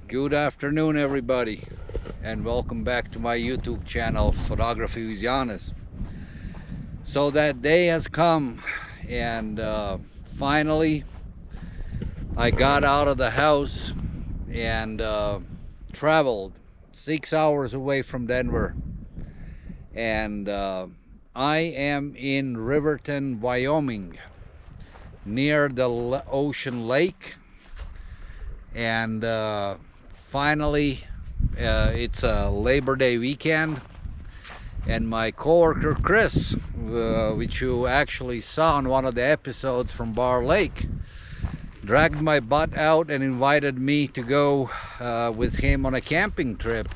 Good afternoon, everybody, and welcome back to my YouTube channel, Photography with Giannis. So that day has come, and finally I got out of the house and traveled 6 hours away from Denver, and I am in Riverton, Wyoming, near the ocean lake. And finally it's a Labor Day weekend, and my coworker Chris, which you actually saw on one of the episodes from Bar Lake, dragged my butt out and invited me to go with him on a camping trip.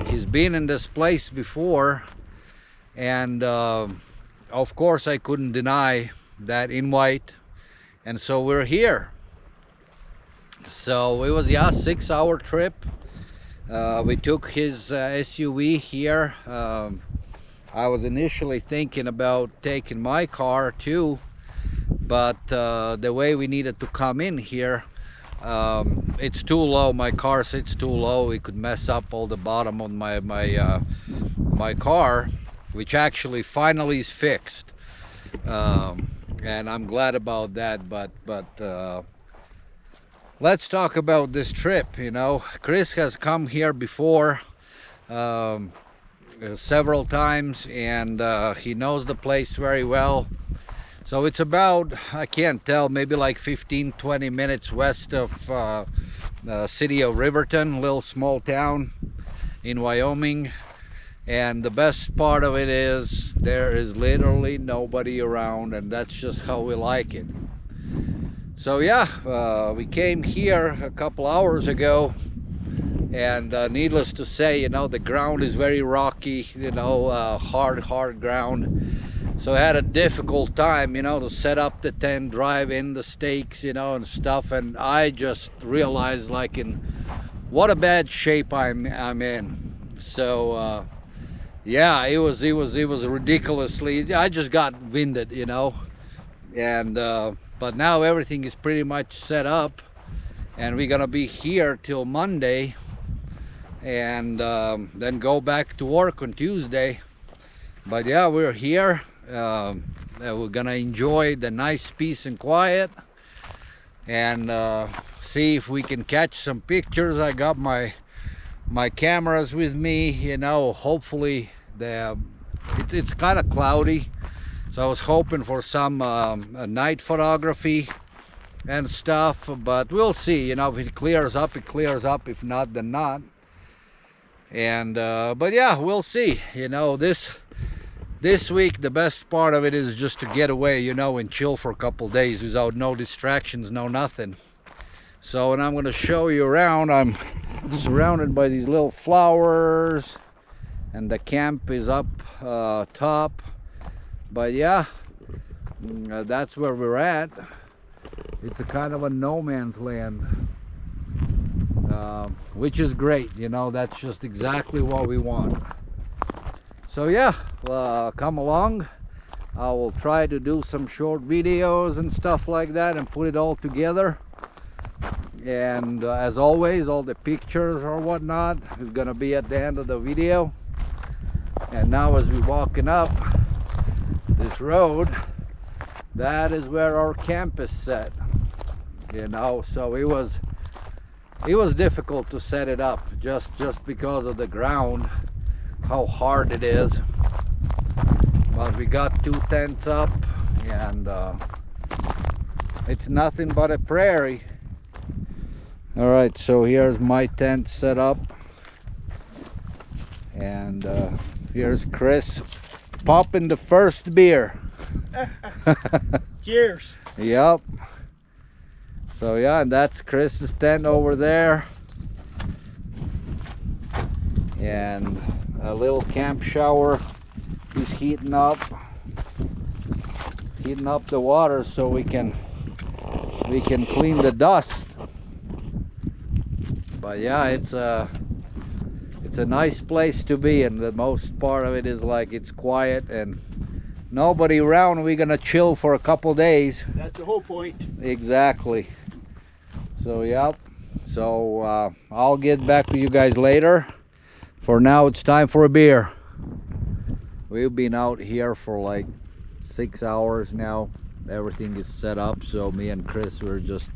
He's been in this place before, and of course I couldn't deny that invite, and so we're here. So it was, yeah, 6-hour trip. We took his SUV here. I was initially thinking about taking my car too, but the way we needed to come in here, it's too low. My car sits too low. It could mess up all the bottom of my car, which actually finally is fixed, and I'm glad about that. But let's talk about this trip. You know, Chris has come here before several times, and he knows the place very well. So it's about, I can't tell, maybe like 15-20 minutes west of the city of Riverton, little small town in Wyoming. And the best part of it is there is literally nobody around, and that's just how we like it. So yeah, we came here a couple hours ago, and needless to say, you know, the ground is very rocky, you know, hard ground. So I had a difficult time, you know, to set up the tent, drive in the stakes, you know, and stuff. And I just realized, like, in what a bad shape I'm in. So yeah, it was ridiculously. I just got winded, you know, and but now everything is pretty much set up, and we're gonna be here till Monday, and then go back to work on Tuesday. But yeah, we're here. We're gonna enjoy the nice peace and quiet, and see if we can catch some pictures. I got my cameras with me, you know. Hopefully it's kind of cloudy, so I was hoping for some night photography and stuff, but we'll see. You know, if it clears up, it clears up. If not, then not. And but yeah, we'll see. You know, this week, the best part of it is just to get away, you know, and chill for a couple days without no distractions, no nothing. So, and I'm going to show you around. I'm surrounded by these little flowers, and the camp is up top. But yeah, that's where we're at. It's a kind of a no man's land, which is great. You know, that's just exactly what we want. So yeah, come along. I will try to do some short videos and stuff like that and put it all together. And as always, all the pictures or whatnot is gonna be at the end of the video. And now, as we're walking up this road, that is where our camp is set, you know. So it was difficult to set it up, just because of the ground, how hard it is. But we got 2 tents up, and it's nothing but a prairie. All right, so here's my tent set up, and here's Chris popping the first beer. Cheers. Yep. So yeah, and that's Chris's tent over there, and a little camp shower. He's heating up the water so we can clean the dust. But yeah, it's a nice place to be, and the most part of it is, like, it's quiet and nobody around. We're gonna chill for a couple days. That's the whole point. Exactly. So yep. So I'll get back to you guys later. For now, it's time for a beer. We've been out here for like 6 hours now. Everything is set up, so me and Chris were just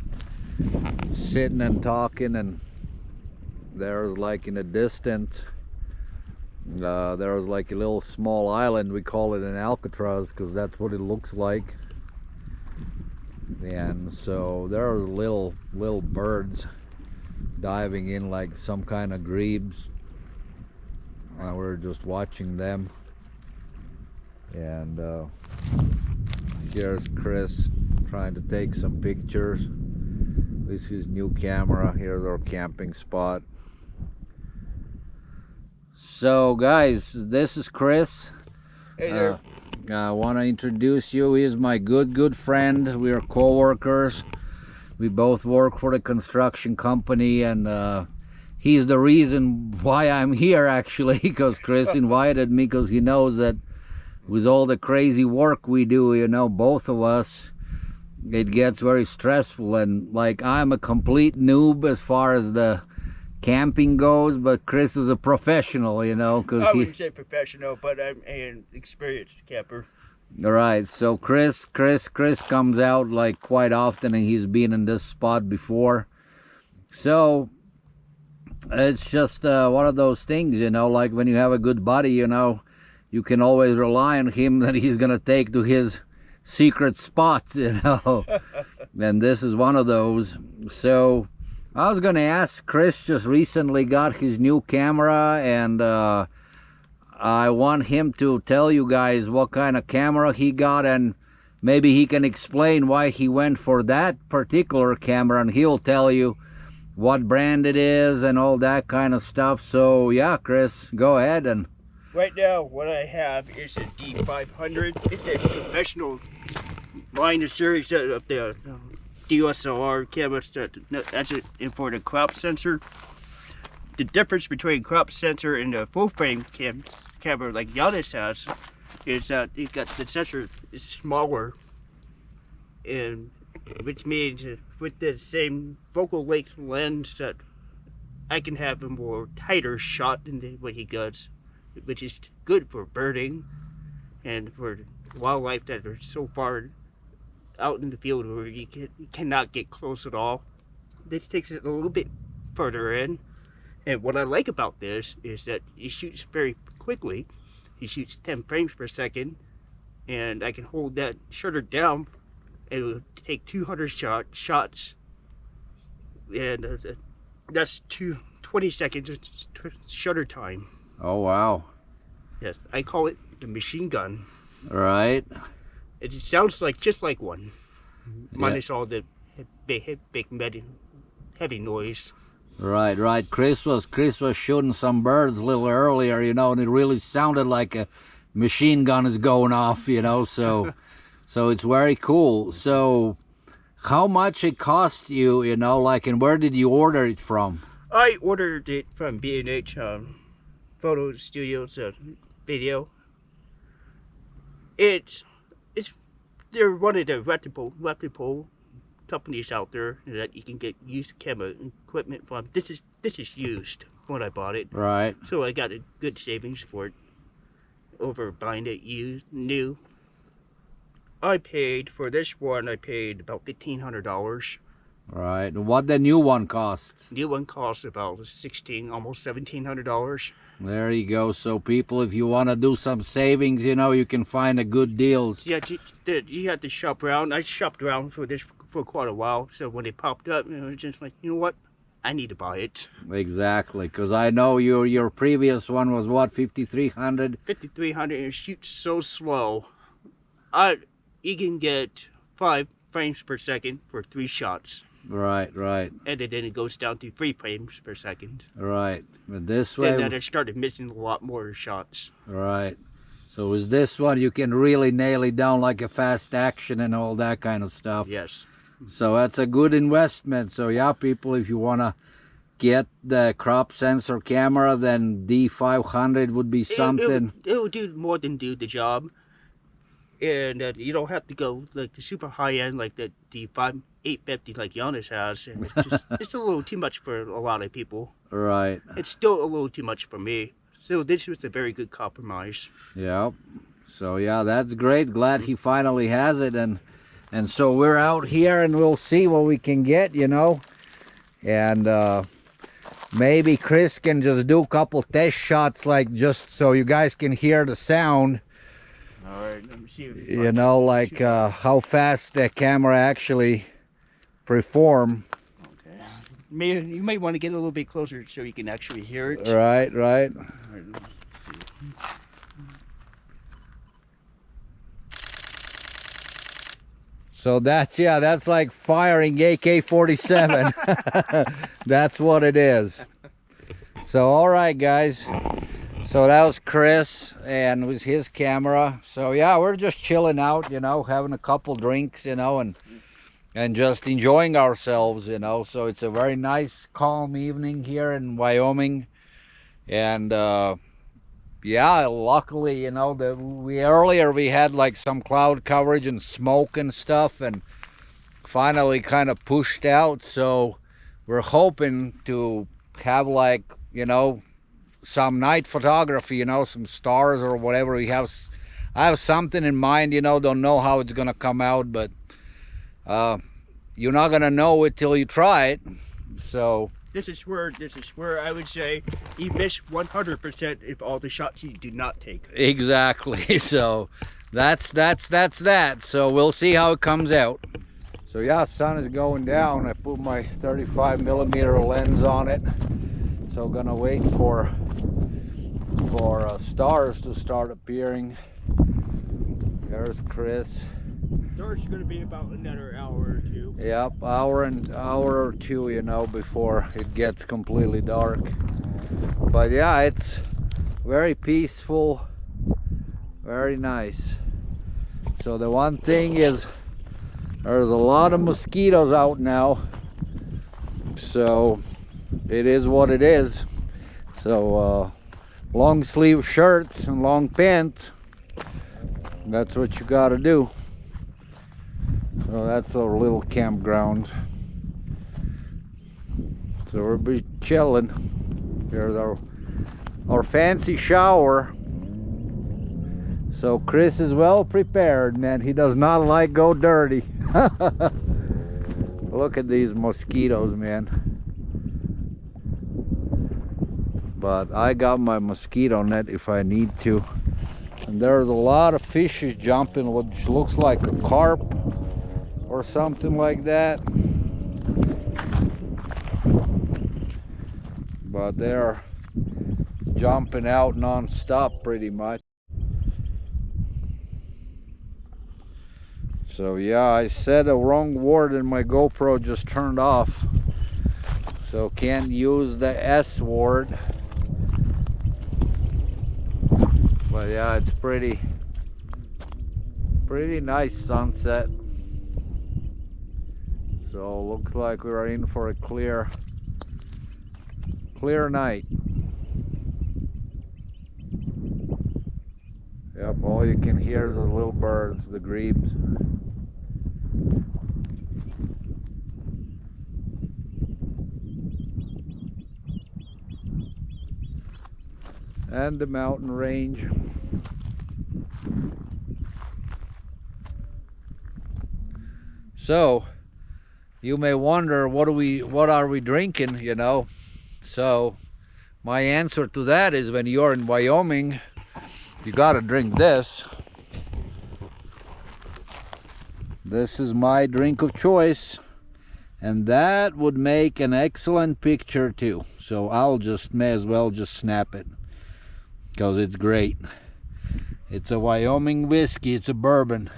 sitting and talking, and there's like in the distance there's like a little small island. We call it an Alcatraz because that's what it looks like. And so there are little birds diving in like some kind of grebes. We're just watching them. And here's Chris trying to take some pictures with his new camera. Here's our camping spot. So guys, this is Chris. Hey there. I want to introduce you. He's my good friend. We are co-workers. We both work for the construction company, and he's the reason why I'm here actually, because Chris invited me because he knows that with all the crazy work we do, you know, both of us, it gets very stressful. And like, I'm a complete noob as far as the camping goes, but Chris is a professional, you know, because I wouldn't say professional, but I'm an experienced camper. All right, so Chris comes out like quite often, and he's been in this spot before. So it's just one of those things, you know, like when you have a good buddy, you know, you can always rely on him that he's gonna take to his secret spots, you know. And this is one of those. So I was gonna ask, Chris just recently got his new camera, and I want him to tell you guys what kind of camera he got, and maybe he can explain why he went for that particular camera, and he'll tell you what brand it is and all that kind of stuff. So yeah, Chris, go ahead. And Right now, what I have is a D500. It's a professional line of series of the DSLR cameras. That's it for the crop sensor. The difference between crop sensor and the full frame camera like Giannis has is that the sensor is smaller, and which means with the same focal length lens that I can have a more tighter shot than what he does, which is good for birding and for wildlife that are so far out in the field where you cannot get close at all. This takes it a little bit further in. And what I like about this is that he shoots very quickly. He shoots 10 frames per second, and I can hold that shutter down. It will take 200 shots, and that's 20 seconds shutter time. oh wow, Yes, I call it the machine gun. right. It sounds like just like one, minus all the big heavy noise. Right. Chris was shooting some birds a little earlier, you know, and it really sounded like a machine gun is going off, you know. So so it's very cool. So how much it cost you, you know, like, and where did you order it from? I ordered it from B&H Photo Studios Video. They're one of the reputable companies out there that you can get used camera equipment from. This is used when I bought it, Right. so I got a good savings for it over buying it used new. I paid for this one. I paid about $1,500. Right. And what the new one costs? New one costs about almost $1,700. There you go. So people, if you want to do some savings, you know, you can find a good deals. Yeah, you had to shop around. I shopped around for this for quite a while. So when it popped up, it was just like, you know what? I need to buy it. Exactly, because I know your previous one was what, 5,300? 5,300, and it shoots so slow. You can get 5 frames per second for 3 shots. Right. And then it goes down to 3 frames per second. Right. But this way, Then I started missing a lot more shots. right. So with this one, you can really nail it down like a fast action and all that kind of stuff. Yes. So that's a good investment. So yeah, people, if you want to get the crop sensor camera, then D500 would be something. It will do more than do the job. And you don't have to go like the super high end like the 850 like Giannis has, and it's just it's a little too much for a lot of people. Right. It's still a little too much for me. So this was a very good compromise. Yep. So yeah, that's great. Glad he finally has it, and so we're out here and we'll see what we can get, you know. And maybe Chris can just do a couple test shots, like just so you guys can hear the sound. All right, let me see. You know, like how fast the camera actually perform. Okay. You may want to get a little bit closer so you can actually hear it. Right, right. All right, let me see. So that's, yeah, that's like firing AK-47. That's what it is. So all right, guys. So that was Chris, and it was his camera. So yeah, we're just chilling out, you know, having a couple drinks, you know, and just enjoying ourselves, you know. So it's a very nice, calm evening here in Wyoming. And yeah, luckily, you know, earlier we had like some cloud coverage and smoke and stuff, and finally kind of pushed out. So we're hoping to have, like, you know, some night photography, you know, some stars or whatever. I have something in mind, you know. Don't know how it's gonna come out, but you're not gonna know it till you try it. So This is where I would say you miss 100% if all the shots you do not take. exactly. So that's that. So we'll see how it comes out. So yeah, sun is going down. I put my 35mm lens on it. So gonna wait for stars to start appearing. There's Chris. Dark's gonna be about another hour or two. Yep, hour or two, you know, before it gets completely dark. But yeah, it's very peaceful, very nice. So the one thing is, there's a lot of mosquitoes out now. So it is what it is. So long sleeve shirts and long pants, that's what you gotta do. So that's our little campground. So we'll be chilling. Here's our fancy shower. So Chris is well prepared, man. He does not like go dirty. Look at these mosquitoes, man. But I got my mosquito net if I need to. And there's a lot of fishes jumping, which looks like a carp or something like that. But they're jumping out non-stop pretty much. So yeah, I said a wrong word and my GoPro just turned off. So can't use the S word. But yeah, it's pretty nice sunset. So looks like we're in for a clear night. Yep, all you can hear is the little birds, the grebes. And the mountain range. So you may wonder, what are we drinking, you know? So my answer to that is, when you're in Wyoming, you gotta drink this. This is my drink of choice, and that would make an excellent picture too. So I'll may as well just snap it, because it's great. It's a Wyoming whiskey, it's a bourbon.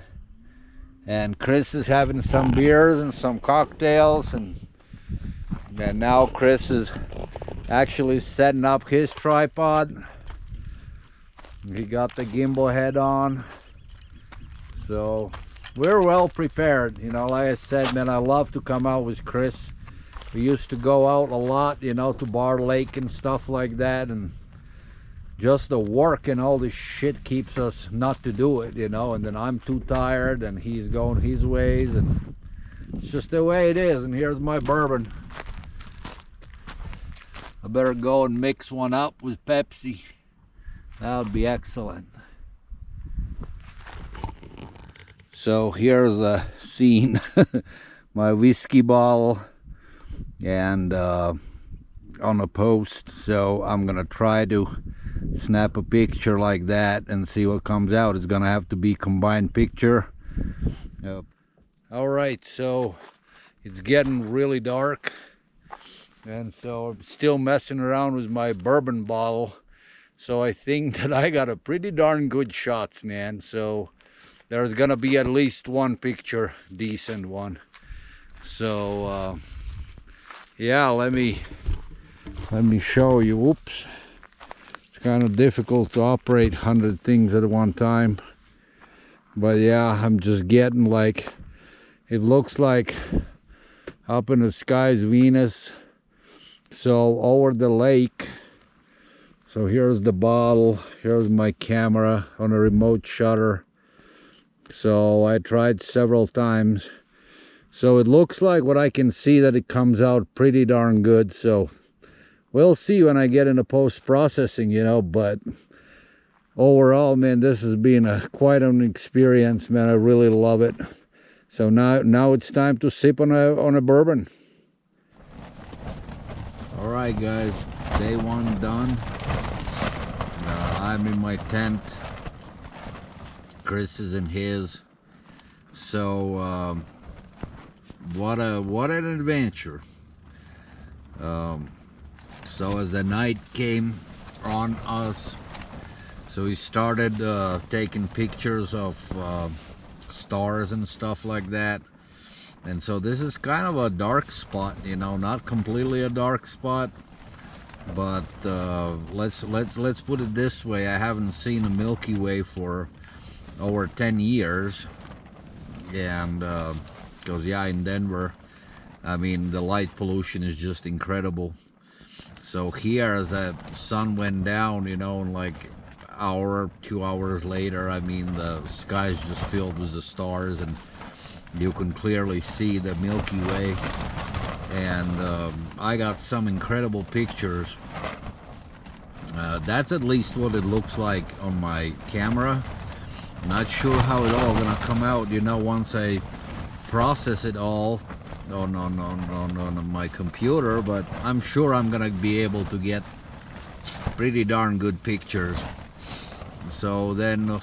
And Chris is having some beers and some cocktails, and now Chris is actually setting up his tripod. He got the gimbal head on. So we're well prepared, you know. Like I said, man, I love to come out with Chris. We used to go out a lot, you know, to Bar Lake and stuff like that, and just the work and all this shit keeps us not to do it, you know. And then I'm too tired and he's going his ways, and It's just the way it is. And here's my bourbon. I better go and mix one up with Pepsi. That would be excellent. So here's a scene. My whiskey bottle and on a post. So I'm gonna try to snap a picture like that and see what comes out. It's gonna have to be combined picture. All right, so it's getting really dark, and so I'm still messing around with my bourbon bottle. So I think that I got a pretty darn good shots, man. So there's gonna be at least one picture, decent one. So yeah, let me show you. Whoops, it's kind of difficult to operate 100 things at one time, but yeah, I'm just getting like, it looks like up in the sky is Venus. So over the lake. So here's the bottle, here's my camera on a remote shutter. So I tried several times. So it looks like what I can see that it comes out pretty darn good. So we'll see when I get into post-processing, you know, but overall, man, this has been quite an experience, man. I really love it. So now it's time to sip on a bourbon. All right, guys, day one done. I'm in my tent. Chris is in his. So what an adventure. So as the night came on us, so we started taking pictures of stars and stuff like that. And so this is kind of a dark spot, you know, not completely a dark spot, but let's put it this way. I haven't seen the Milky Way for over 10 years, and because yeah, in Denver, I mean, the light pollution is just incredible. So here, as the sun went down, you know, and like hour, 2 hours later, I mean, the sky is just filled with the stars, and you can clearly see the Milky Way. And I got some incredible pictures. That's at least what it looks like on my camera. Not sure how it all gonna come out, you know, once I process it all on my computer, but I'm sure I'm gonna be able to get pretty darn good pictures. So then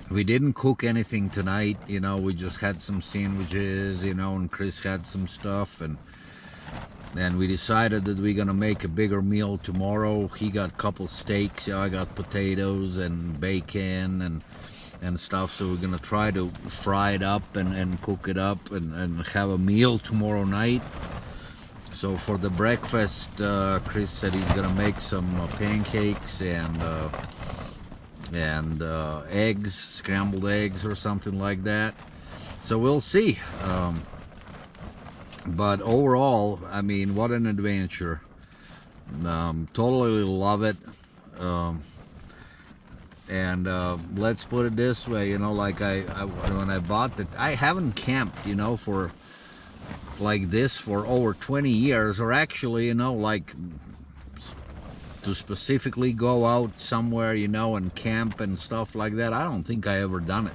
we didn't cook anything tonight, you know, we just had some sandwiches, you know, and Chris had some stuff, and then we decided that we're gonna make a bigger meal tomorrow. He got a couple steaks, yeah, I got potatoes and bacon and stuff, so we're gonna try to fry it up and cook it up and have a meal tomorrow night. So for the breakfast, Chris said he's gonna make some pancakes and eggs, scrambled eggs or something like that. So we'll see. But overall, I mean, what an adventure. Totally love it. And let's put it this way, you know, like when I bought it, I haven't camped, you know, for like this for over 20 years, or actually, you know, like to specifically go out somewhere, you know, and camp and stuff like that. I don't think I ever done it.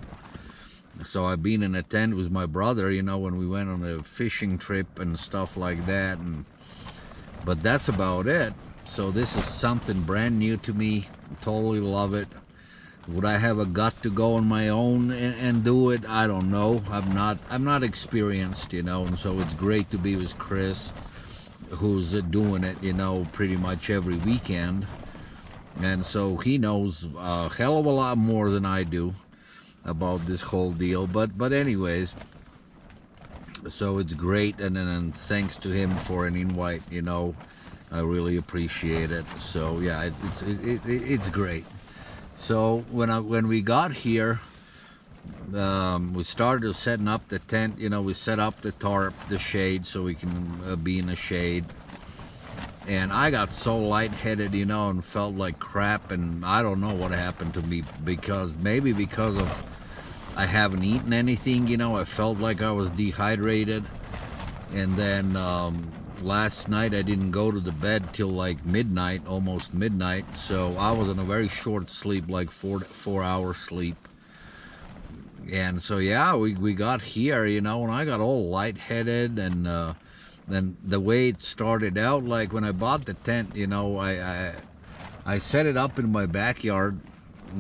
So I've been in a tent with my brother, you know, when we went on a fishing trip and stuff like that, but that's about it. So this is something brand new to me. Totally love it. Would I have a gut to go on my own and do it? I don't know. I'm not experienced, you know, and so it's great to be with Chris, who's doing it, you know, pretty much every weekend. And so he knows a hell of a lot more than I do about this whole deal. But anyways, so it's great, and then thanks to him for an invite, you know. I really appreciate it. So yeah, it's great. So when we got here, we started setting up the tent. You know, we set up the tarp, the shade, so we can be in the shade. And I got so lightheaded, you know, and felt like crap. And I don't know what happened to me, because maybe because of I haven't eaten anything, you know. I felt like I was dehydrated. And then last night I didn't go to the bed till like midnight, almost midnight. So I was in a very short sleep, like 4 hour sleep. And so yeah, we got here, you know, and I got all lightheaded. And then the way it started out, like when I bought the tent, you know, I set it up in my backyard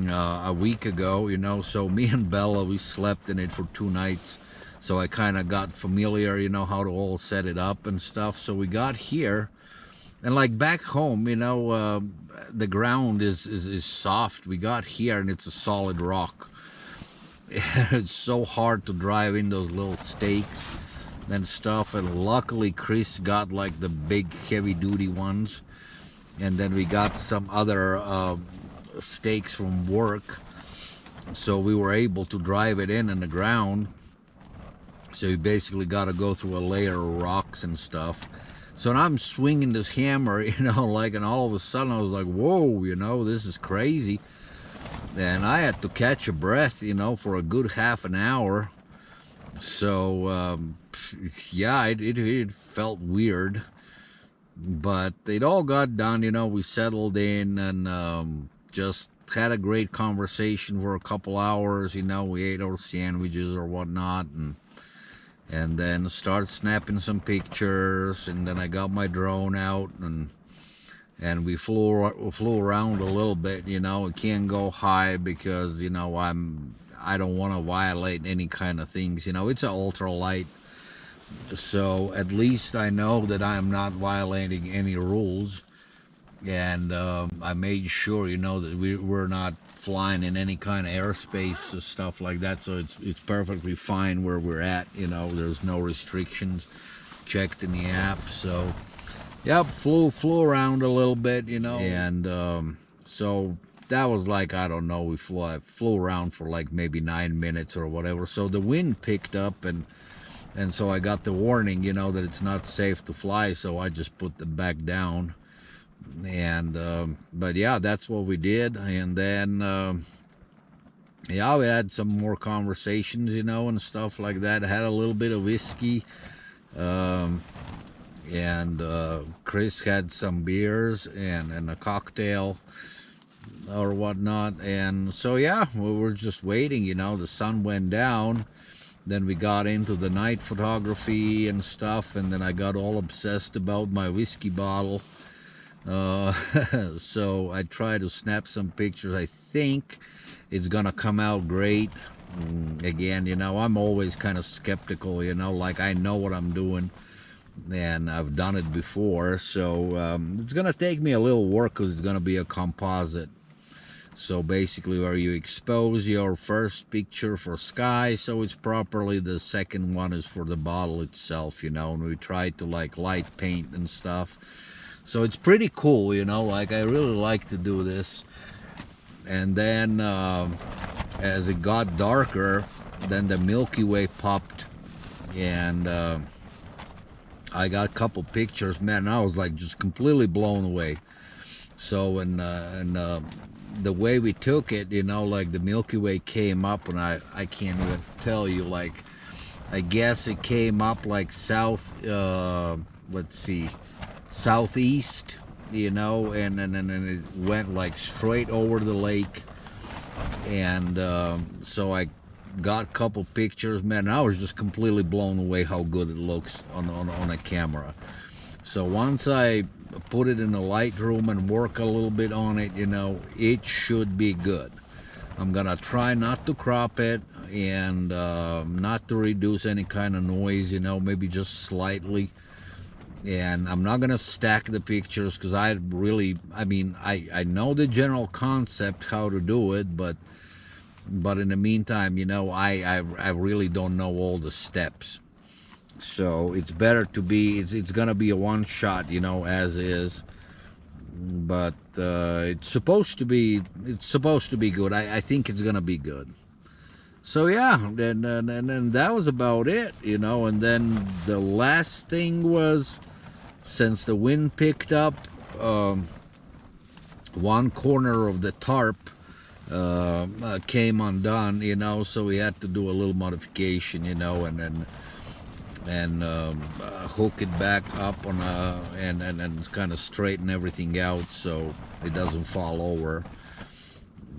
a week ago, you know. So me and Bella, we slept in it for 2 nights. So I kind of got familiar, you know, how to all set it up and stuff. So we got here, and like back home, you know, the ground is soft. We got here and it's a solid rock. It's so hard to drive in those little stakes and stuff. And luckily Chris got like the big heavy duty ones. And then we got some other stakes from work. So we were able to drive it in the ground. So you basically got to go through a layer of rocks and stuff. So now I'm swinging this hammer, you know, like, and all of a sudden I was like, whoa, you know, this is crazy. And I had to catch a breath, you know, for a good half an hour. So, yeah, it felt weird. But it all got done, you know. We settled in and just had a great conversation for a couple hours, you know. We ate our sandwiches or whatnot, and then started snapping some pictures, and then I got my drone out and we flew around a little bit, you know. It can't go high because, you know, I don't want to violate any kind of things, you know. It's an ultralight, so at least I know that I'm not violating any rules. And I made sure, you know, that we're not flying in any kind of airspace or stuff like that. So it's perfectly fine where we're at, you know. There's no restrictions. Checked in the app. So, yep, flew around a little bit, you know. And so that was like, I don't know, I flew around for like maybe 9 minutes or whatever. So the wind picked up, and so I got the warning, you know, that it's not safe to fly. So I just put them back down. And but yeah, that's what we did. And then yeah, we had some more conversations, you know, and stuff like that. I had a little bit of whiskey, and Chris had some beers and a cocktail or whatnot. And so yeah, we were just waiting, you know. The sun went down, then we got into the night photography and stuff, and then I got all obsessed about my whiskey bottle. So I try to snap some pictures. I think it's gonna come out great. Again, you know, I'm always kind of skeptical, you know, like I know what I'm doing and I've done it before. So it's gonna take me a little work because it's gonna be a composite. So basically where you expose your first picture for sky so it's properly, the second one is for the bottle itself, you know. And we try to like light paint and stuff. So it's pretty cool, you know, like I really like to do this. And then as it got darker, then the Milky Way popped, and I got a couple pictures, man, and I was like just completely blown away. So and the way we took it, you know, like the Milky Way came up, and I can't even tell you, like I guess it came up like southeast, you know, and then it went like straight over the lake. And so I got a couple pictures, man, and I was just completely blown away how good it looks on a camera. So once I put it in the Lightroom and work a little bit on it, you know, it should be good. I'm gonna try not to crop it and not to reduce any kind of noise, you know, maybe just slightly. And I'm not gonna stack the pictures because I know the general concept how to do it, but in the meantime, you know, I really don't know all the steps. So it's better to be, it's gonna be a one shot, you know, as is. But it's supposed to be good. I think it's gonna be good. So yeah, and that was about it, you know. And then the last thing was, since the wind picked up, one corner of the tarp came undone, you know, so we had to do a little modification, you know, and then hook it back up on and kind of straighten everything out so it doesn't fall over.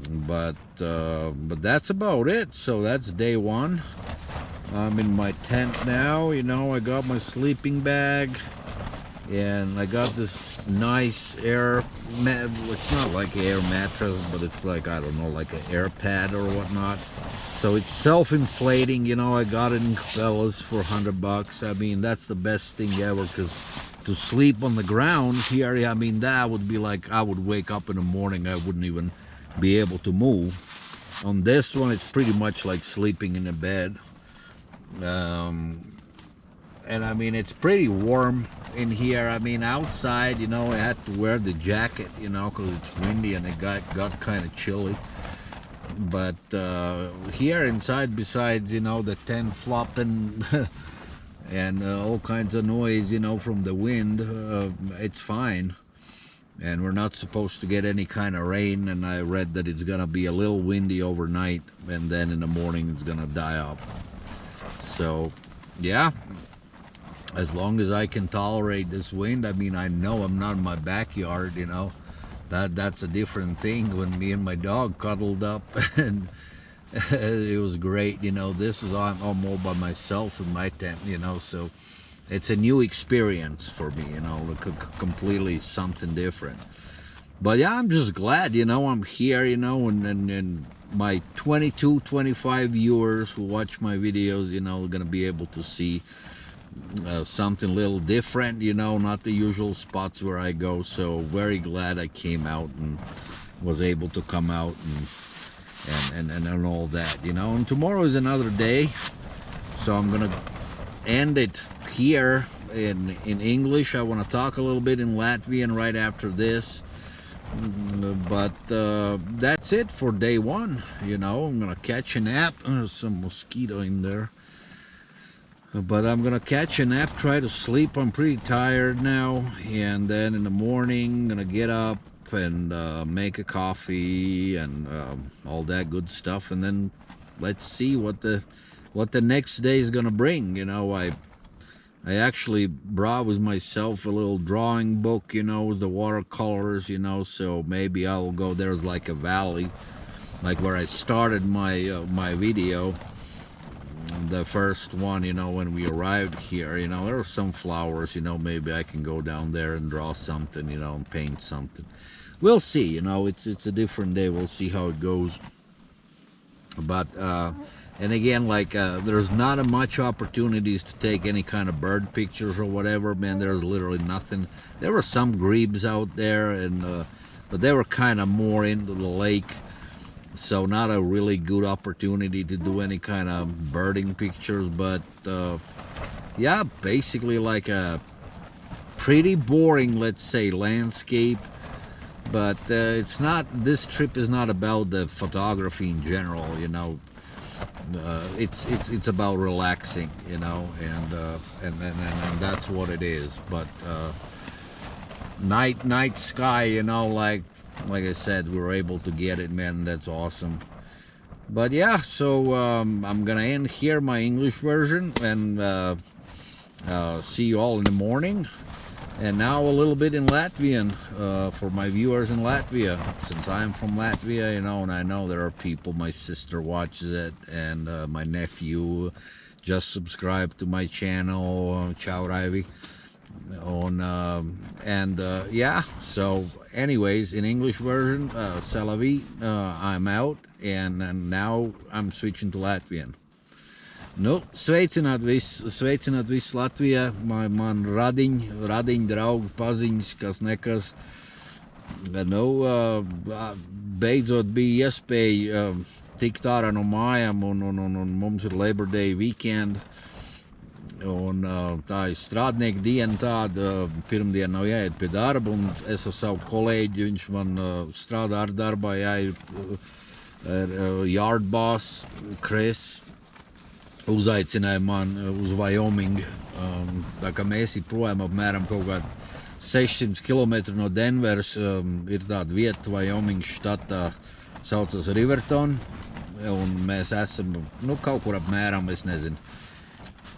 But that's about it. So that's day one. I'm in my tent now, you know. I got my sleeping bag, and I got this nice air mat. It's not like an air mattress, but it's like, I don't know, like an air pad or whatnot. So it's self-inflating, you know. I got it in Cabela's for $100. I mean, that's the best thing ever, because to sleep on the ground here, I mean, that would be like, I would wake up in the morning, I wouldn't even be able to move. On this one, it's pretty much like sleeping in a bed. And I mean, it's pretty warm in here. I mean, outside, you know, I had to wear the jacket, you know, because it's windy and it got kind of chilly. But here inside, besides, you know, the tent flopping and all kinds of noise, you know, from the wind, it's fine. And we're not supposed to get any kind of rain, and I read that it's gonna be a little windy overnight, and then in the morning it's gonna die up. So yeah, as long as I can tolerate this wind. I mean, I know I'm not in my backyard, you know. That's a different thing. When me and my dog cuddled up and it was great, you know. This is I'm all by myself in my tent, you know, so it's a new experience for me, you know, completely something different. But yeah, I'm just glad, you know, I'm here, you know, and my 25 viewers who watch my videos, you know, are gonna be able to see something a little different, you know, not the usual spots where I go. So very glad I came out and was able to come out and all that, you know. And tomorrow is another day, so I'm gonna end it here in English. I want to talk a little bit in Latvian right after this, but that's it for day one, you know. I'm gonna catch a nap. There's some mosquito in there. But I'm gonna catch a nap, try to sleep. I'm pretty tired now, and then in the morning I'm gonna get up and make a coffee and all that good stuff, and then let's see what the next day is gonna bring. You know, I actually brought with myself a little drawing book, you know, with the watercolors, you know, so maybe I'll go. There's like a valley, like where I started my video. The first one, you know, when we arrived here, you know, there were some flowers, you know, maybe I can go down there and draw something, you know, and paint something. We'll see, you know, it's a different day. We'll see how it goes. But and again, like there's not much opportunities to take any kind of bird pictures or whatever, man. There's literally nothing. There were some grebes out there, and but they were kind of more into the lake. So not a really good opportunity to do any kind of birding pictures, but yeah, basically like a pretty boring, let's say, landscape. But it's not, this trip is not about the photography in general, you know. It's about relaxing, you know, and that's what it is. But night sky, you know, like I said, we were able to get it, man. That's awesome. But yeah, so I'm gonna end here my English version, and see you all in the morning. And now a little bit in Latvian for my viewers in Latvia, since I'm from Latvia, you know, and I know there are people. My sister watches it, and my nephew just subscribed to my channel. Ciao, Raivi. Yeah, so anyways, in English version, Salavi, I'm out, and now I'm switching to Latvian. Nu, sveicināt visu Latvijā, man radiņi, draugi, paziņas, kas nekas. Nu, beidzot bija iespēja tikt ārā no mājām, un mums ir Labor Day weekend. Un tā ir strādnieku diena tāda, pirmdien nav jāiet pie darba, un es ar savu kolēģi, viņš man strādā ar darbā, yard boss, Chris, uzaicināja man uz Wyoming, tā kā mēs projām apmēram kaut kā 600 km no Denveras, ir tāda vieta Wyoming štatā, saucas Riverton, un mēs esam, nu, kaut kur apmēram, es nezinu,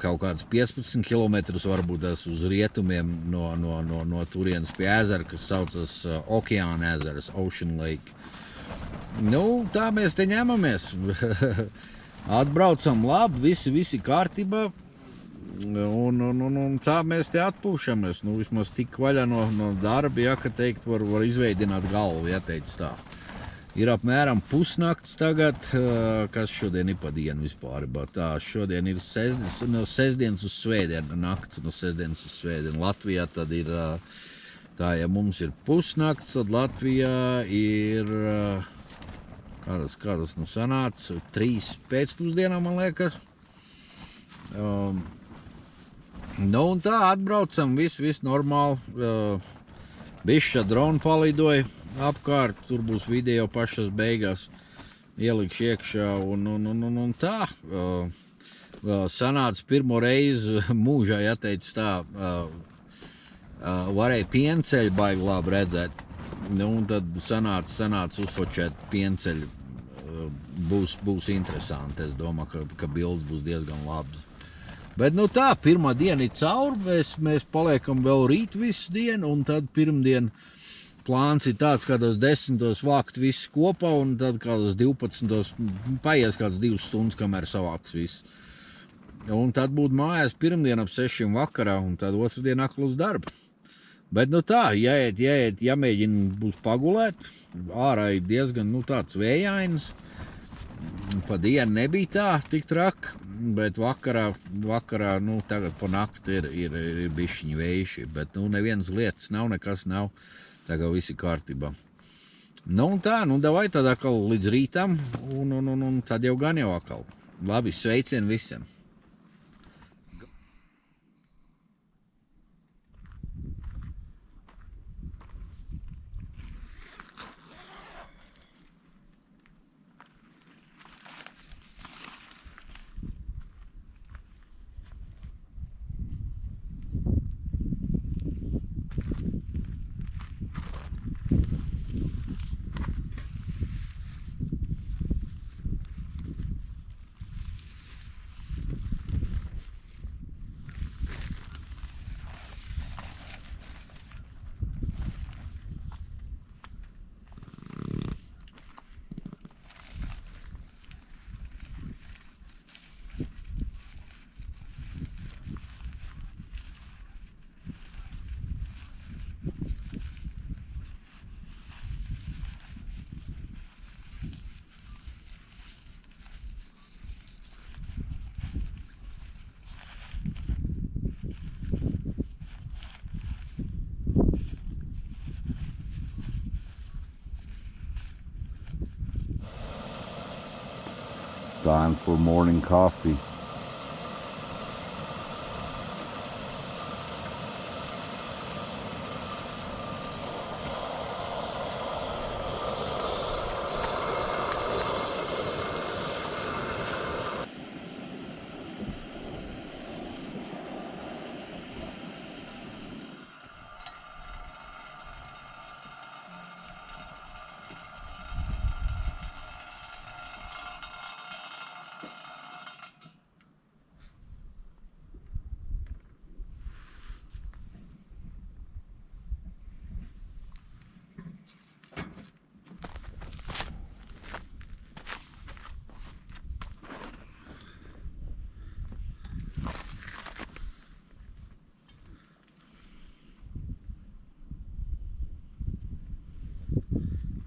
kaut kāds 15 km varbūt tas uz rietumiem no turienes pie ezera, kas saucas Okeāna ezeras, Ocean Lake. Nu, tā mēs te ņemamies. Atbraucam labi, visi kārtībā. Un tā mēs te atpūšamies. Nu, vismaz tik vaļā no darba, ja, ka teikt, var izveidināt galvu, ja teic tā. Ir apmēram pusnakts tagad, kas šodien ir pa dienu vispār. Tā, šodien ir no sestdienas uz svētdienu, nakts no sestdienas uz svētdienu. Latvijā tad ir, tā, ja mums ir pusnakts, tad Latvijā ir, kādas nu sanāca, 3 pēcpusdienā, man liekas. Nu un tā, atbraucam, viss normāli. Bišķi dronu palidoja apkārt, tur būs video pašas beigās. Ielikšu iekšā un tā. Sanāca pirmo reizi mūžā, ja teic tā, varēja pienceļu baigi labi redzēt. Nu un tad sanāca uzfočēt pienceļu. Būs interesanti, es domāju, ka bildes būs diezgan labas. Bet nu tā, pirmā diena ir cauri, mēs paliekam vēl rīt visu dienu, un tad pirmdien plāns ir tāds, kādos 10. vākt visu kopā, un tad kādos 12. paies kāds 2 stundas, kamēr savāks viss. Un tad būtu mājās pirmdien ap 6 vakarā, un tad otrdien atkal uz darbu. Bet nu tā, jāmēģina būs pagulēt, ārā ir diezgan tāds vējains. Pa dienu nebija tā, tik traki, bet vakarā, nu, tagad pa nakti ir bišķiņi vējuši, bet, nu, nevienas lietas nav, nekas nav, tagad viss ir kārtībā. Nu, un tā, nu, davai tad atkal līdz rītam, un tad jau gan jau atkal. Labi, sveicien visiem! Time for morning coffee.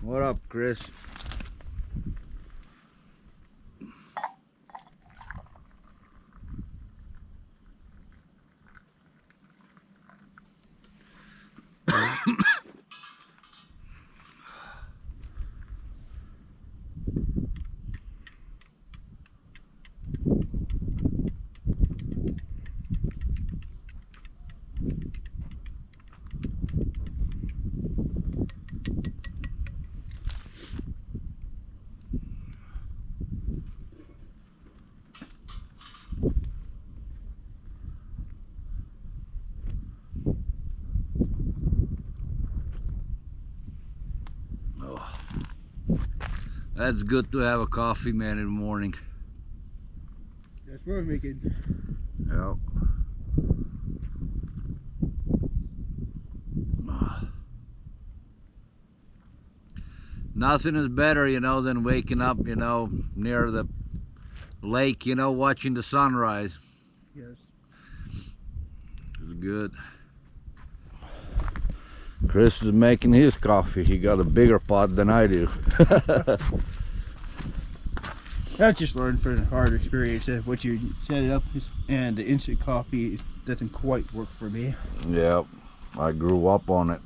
What up, Chris? That's good to have a coffee, man, in the morning. That's what we're making. Yep. Nothing is better, you know, than waking up, you know, near the lake, you know, watching the sunrise. Yes. It's good. Chris is making his coffee. He got a bigger pot than I do. I just learned from the hard experience that what you set it up and the instant coffee doesn't quite work for me. Yep, I grew up on it.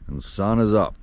And the sun is up.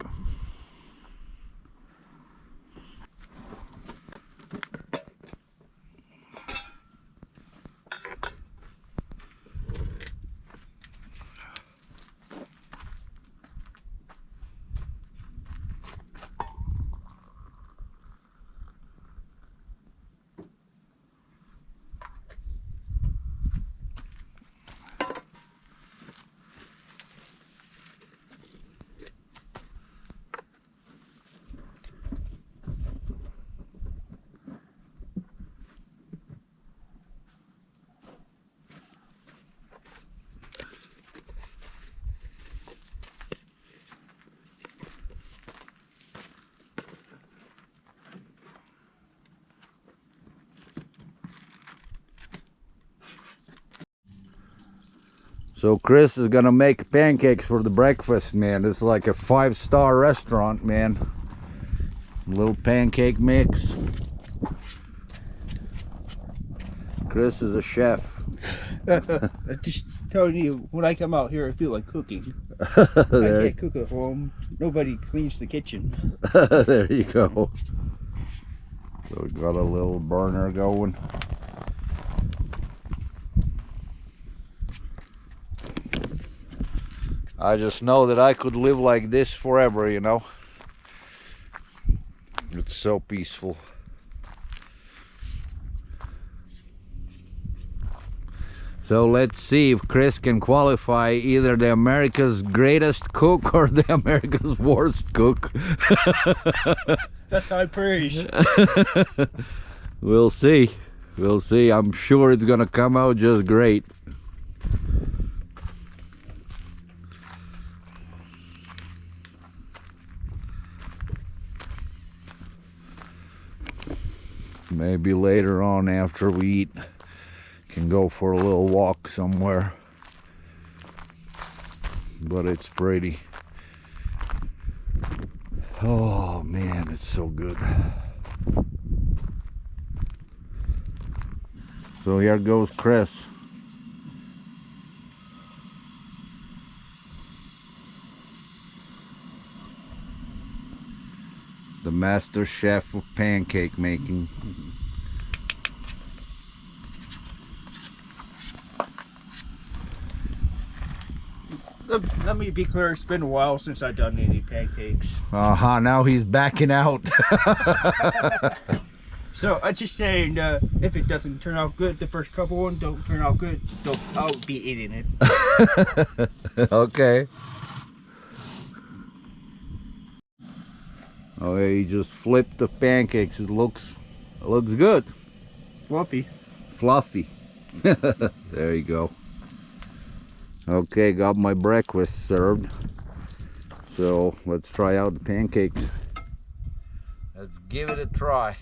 So Chris is gonna make pancakes for the breakfast, man. It's like a 5-star restaurant, man. Little pancake mix. Chris is a chef. I'm just telling you, when I come out here, I feel like cooking. I can't cook at home. Nobody cleans the kitchen. There you go. So we got a little burner going. I just know that I could live like this forever, you know. It's so peaceful. So let's see if Chris can qualify either the America's greatest cook or the America's worst cook. That's high praise. We'll see. We'll see. I'm sure it's gonna come out just great. Maybe later on after we eat, can go for a little walk somewhere. But it's pretty. Oh man, it's so good. So here goes Chris. The master chef of pancake making. Let me be clear, it's been a while since I've done any pancakes. Now he's backing out. So I'm just saying, if it doesn't turn out good, the first couple ones don't turn out good, I'll be eating it. Okay. Oh, yeah, he just flipped the pancakes. It looks good. Fluffy. Fluffy. There you go. Okay, got my breakfast served. So let's try out the pancakes. Let's give it a try.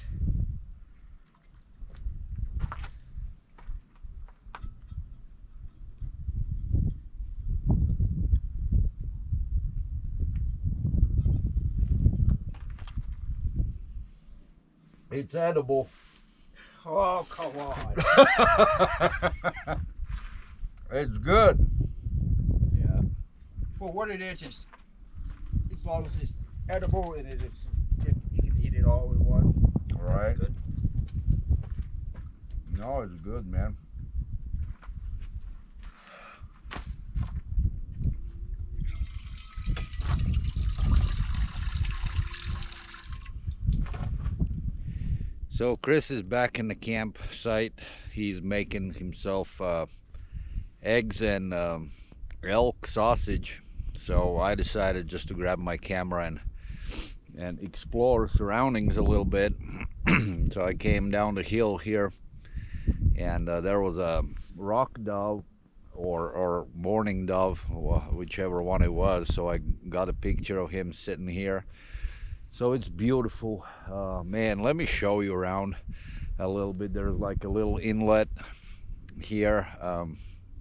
It's edible. Oh, come on. It's good. Yeah. For what it is, as long as it's edible and you can eat it all in one. Right. Good. No, it's good, man. So Chris is back in the campsite. He's making himself eggs and elk sausage. So I decided just to grab my camera and explore surroundings a little bit. So I came down the hill here, and there was a rock dove or mourning dove, whichever one it was. So I got a picture of him sitting here. So it's beautiful. Man, let me show you around a little bit. There's like a little inlet here.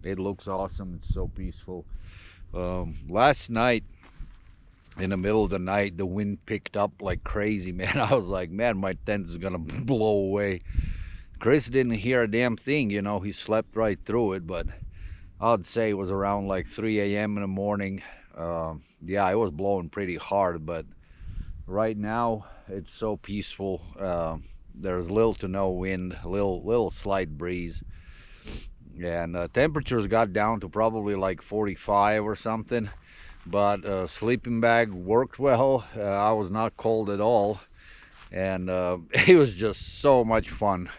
It looks awesome. It's so peaceful. Last night, in the middle of the night, the wind picked up like crazy, man. I was like, man, my tent is gonna blow away. Chris didn't hear a damn thing, you know. He slept right through it, but I'd say it was around like 3 a.m. in the morning. Yeah, it was blowing pretty hard, but right now it's so peaceful. There's little to no wind, little slight breeze, and temperatures got down to probably like 45 or something. But sleeping bag worked well. I was not cold at all, and it was just so much fun.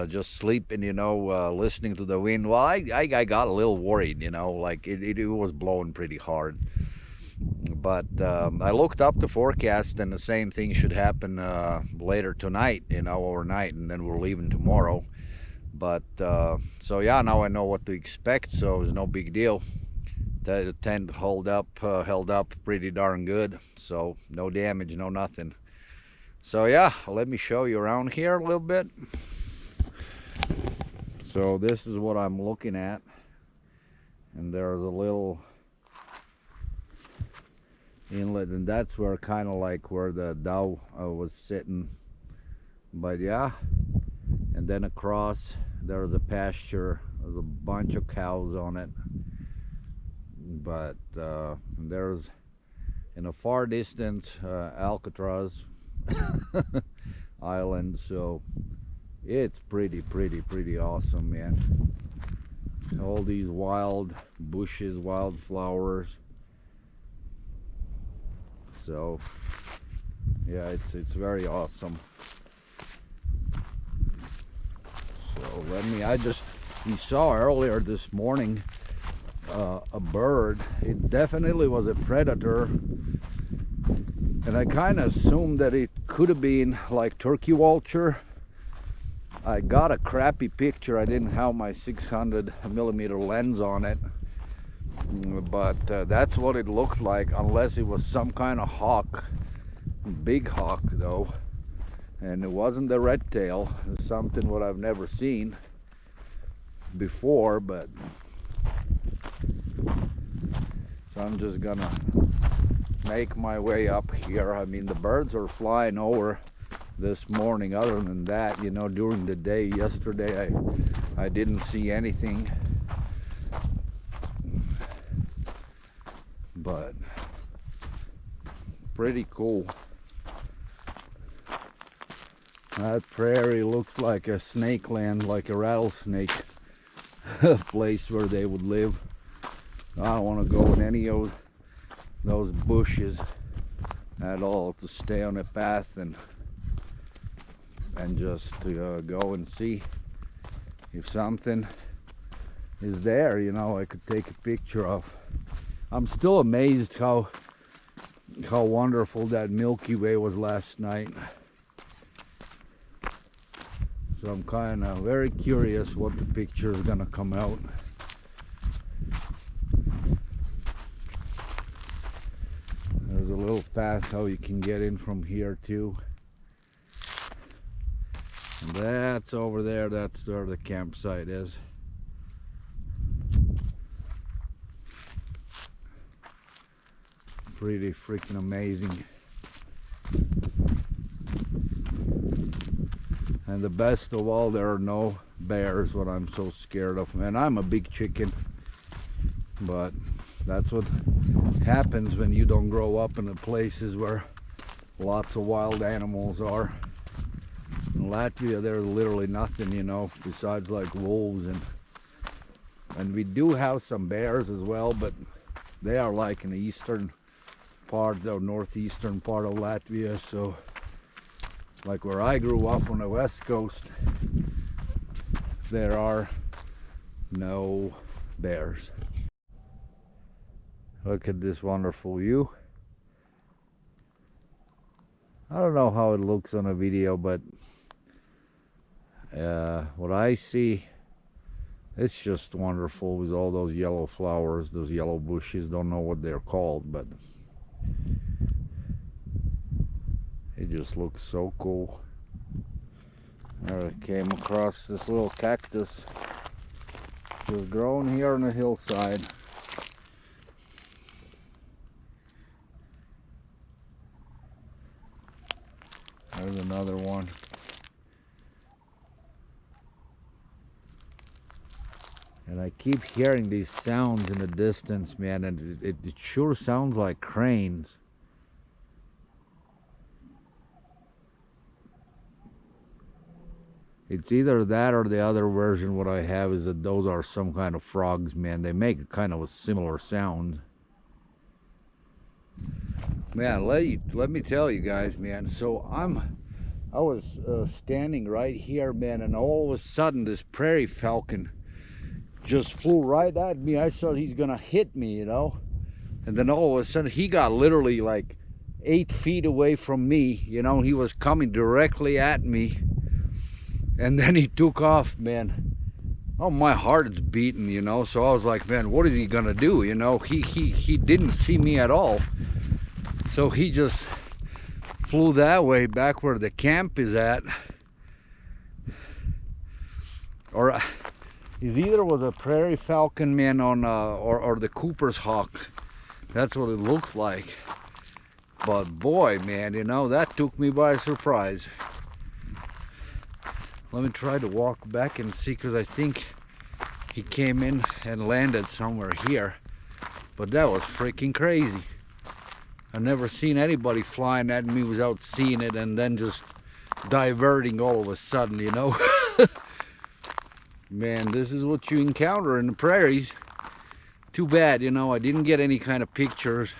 Just sleeping, you know, listening to the wind. Well, I got a little worried, you know, like it was blowing pretty hard. But I looked up the forecast, and the same thing should happen later tonight, you know, overnight, and then we're leaving tomorrow. But so yeah, now I know what to expect, so it's no big deal. The tent held up pretty darn good, so no damage, no nothing. So yeah, let me show you around here a little bit. So this is what I'm looking at, and there's a little inlet, and that's where kind of like where the dove was sitting. But yeah, and then across there's a pasture. There's a bunch of cows on it. But there's in a far distance Alcatraz Island, so it's pretty awesome, man. All these wild bushes, wildflowers. So yeah, it's very awesome. So we saw earlier this morning a bird. It definitely was a predator, and I kind of assumed that it could have been like turkey vulture. I got a crappy picture. I didn't have my 600mm lens on it, but that's what it looked like, unless it was some kind of hawk, big hawk though, and it wasn't the red tail. It's something what I've never seen before. But so I'm just gonna make my way up here. I mean, the birds are flying over this morning. Other than that, you know, during the day yesterday I didn't see anything. But pretty cool. That prairie looks like a snake land, like a rattlesnake place where they would live. I don't want to go in any of those bushes at all, to stay on a path and just to go and see if something is there, you know, I could take a picture of. I'm still amazed how wonderful that Milky Way was last night. So I'm kind of very curious what the picture is gonna come out. There's a little path how you can get in from here too. And that's over there, that's where the campsite is. Pretty freaking amazing. And the best of all, there are no bears, what I'm so scared of. Man, I'm a big chicken, but that's what happens when you don't grow up in the places where lots of wild animals are. In Latvia, there's literally nothing, you know, besides like wolves, and we do have some bears as well, but they are like in the eastern part, the northeastern part of Latvia. So like where I grew up on the west coast, there are no bears. Look at this wonderful view. I don't know how it looks on a video, but what I see, it's just wonderful with all those yellow flowers, those yellow bushes. Don't know what they're called, but it just looks so cool. I came across this little cactus. It was grown here on the hillside. There's another one. And I keep hearing these sounds in the distance, man, and it sure sounds like cranes. It's either that or the other version what I have is that those are some kind of frogs, man. They make kind of a similar sound. Man, let me tell you guys, man. So I was standing right here, man, and all of a sudden this prairie falcon just flew right at me. I thought he's gonna hit me, you know. And then all of a sudden he got literally like 8 feet away from me, you know. He was coming directly at me. And then he took off, man. Oh, my heart is beating, you know. So I was like, man, what is he gonna do? You know, he didn't see me at all. So he just flew that way, back where the camp is at. Or it either was a prairie falcon, man, on or the Cooper's hawk. That's what it looks like. But boy, man, you know, that took me by surprise. Let me try to walk back and see, because I think he came in and landed somewhere here. But that was freaking crazy. I've never seen anybody flying at me without seeing it and then just diverting all of a sudden, you know. Man, this is what you encounter in the prairies. Too bad, you know, I didn't get any kind of pictures.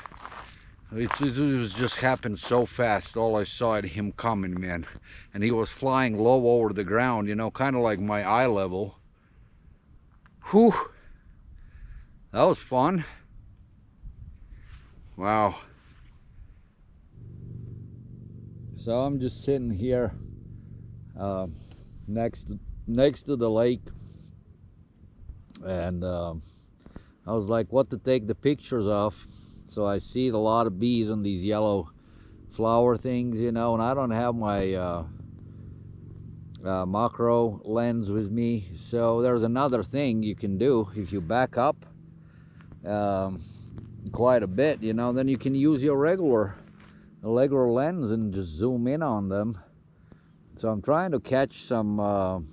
It was just happened so fast. All I saw at him coming, man. And he was flying low over the ground, you know, kind of like my eye level. Whew. That was fun. Wow. So I'm just sitting here next to the lake. And I was like, what to take the pictures of? So I see a lot of bees on these yellow flower things, you know, and I don't have my macro lens with me. So there's another thing you can do. If you back up quite a bit, you know, then you can use your regular lens and just zoom in on them. So I'm trying to catch some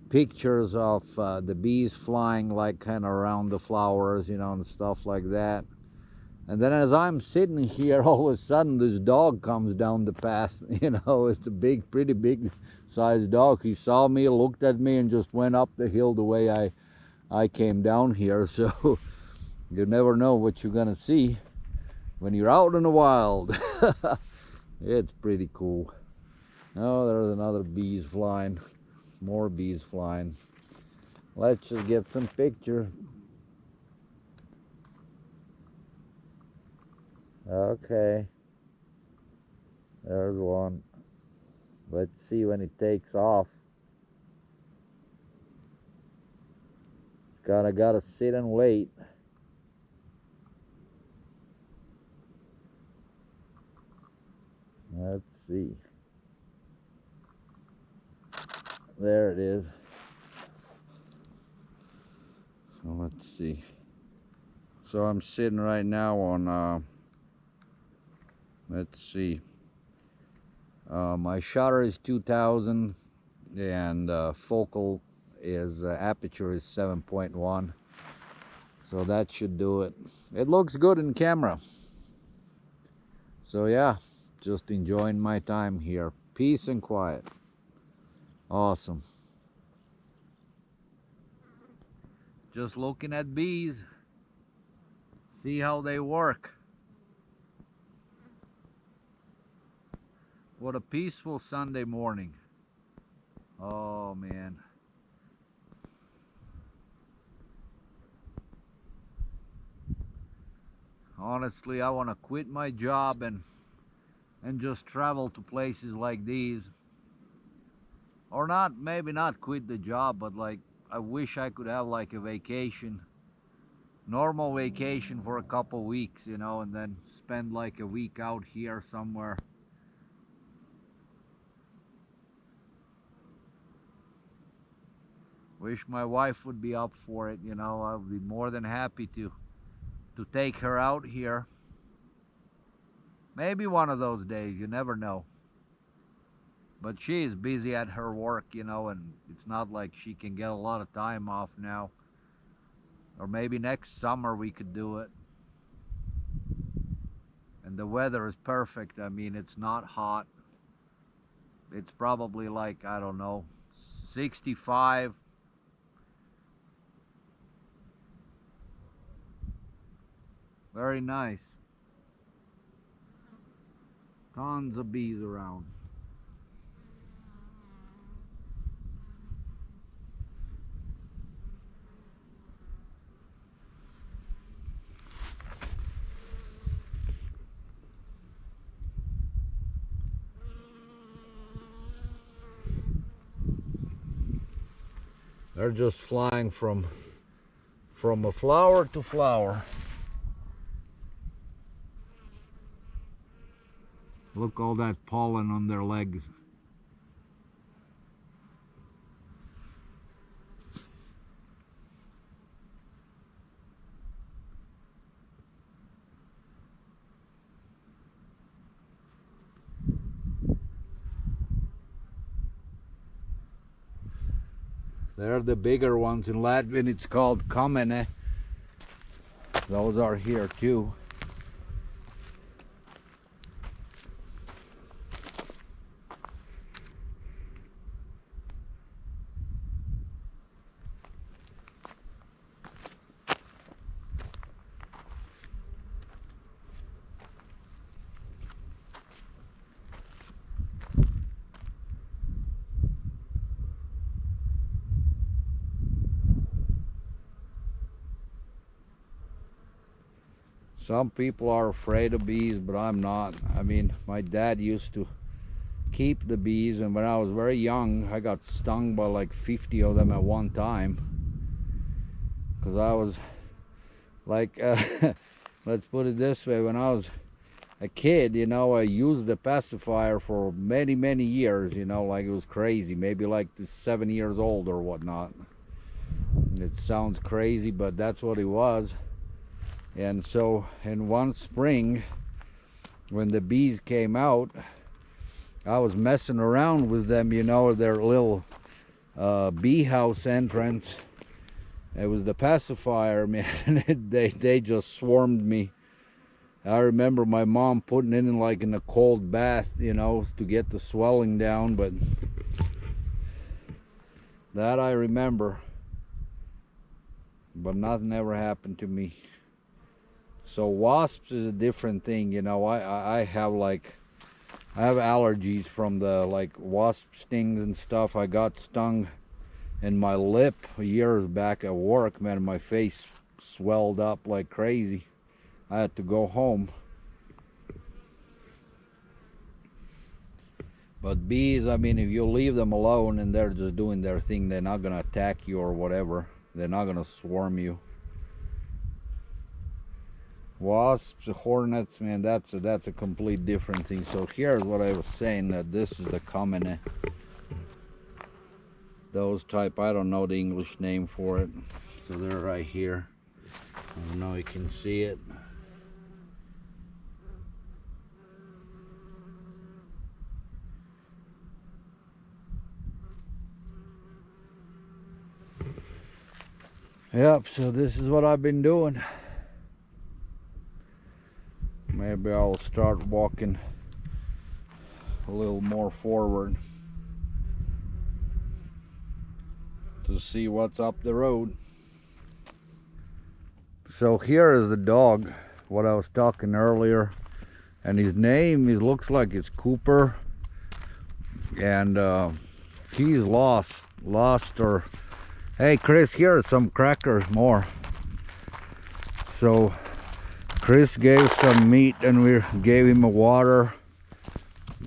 pictures of the bees flying like kind of around the flowers, you know, and stuff like that. And then as I'm sitting here, all of a sudden this dog comes down the path. You know, it's a big, pretty big sized dog. He saw me, looked at me, and just went up the hill the way I came down here. So you never know what you're gonna see when you're out in the wild. It's pretty cool. Oh, there's another bees flying. More bees flying. Let's just get some pictures. Okay, there's one. Let's see when it takes off. It's gotta sit and wait. Let's see. There it is. So let's see. So I'm sitting right now on let's see. My shutter is 2000 and focal is aperture is 7.1. So that should do it. It looks good in camera. So yeah, just enjoying my time here. Peace and quiet. Awesome. Just looking at bees. See how they work. What a peaceful Sunday morning. Oh man. Honestly, I want to quit my job and just travel to places like these. Or not, maybe not quit the job, but like I wish I could have like a vacation, normal vacation for a couple weeks, you know, and then spend like a week out here somewhere. Wish my wife would be up for it, you know. I would be more than happy to take her out here. Maybe one of those days, you never know. But she is busy at her work, you know, and it's not like she can get a lot of time off now. Or maybe next summer we could do it. And the weather is perfect. I mean, it's not hot. It's probably like, I don't know, 65. Very nice. Tons of bees around. They're just flying from a flower to flower. Look, all that pollen on their legs. They're the bigger ones. In Latvian it's called kamene. Those are here too. Some people are afraid of bees, but I'm not. I mean, my dad used to keep the bees, and when I was very young, I got stung by like 50 of them at one time. Because I was like, let's put it this way, when I was a kid, you know, I used the pacifier for many, many years, you know, like it was crazy. Maybe like 7 years old or whatnot. It sounds crazy, but that's what it was. And so in one spring, when the bees came out, I was messing around with them, you know, their little bee house entrance. It was the pacifier, man. They just swarmed me. I remember my mom putting it in like in a cold bath, you know, to get the swelling down, but that I remember. But nothing ever happened to me. So wasps is a different thing, you know. I have allergies from the like wasp stings and stuff. I got stung in my lip years back at work, man. My face swelled up like crazy. I had to go home. But bees, I mean, if you leave them alone and they're just doing their thing, they're not gonna attack you or whatever. They're not gonna swarm you. Wasps, hornets, man, that's a complete different thing. So here's what I was saying, that this is the common, those type, I don't know the English name for it. So they're right here. I don't know, you can see it. Yep, so this is what I've been doing. Maybe I'll start walking a little more forward to see what's up the road. So here is the dog, what I was talking earlier, and his name, it looks like it's Cooper, and he's lost or, hey Chris, here are some crackers more. So Chris gave some meat and we gave him a water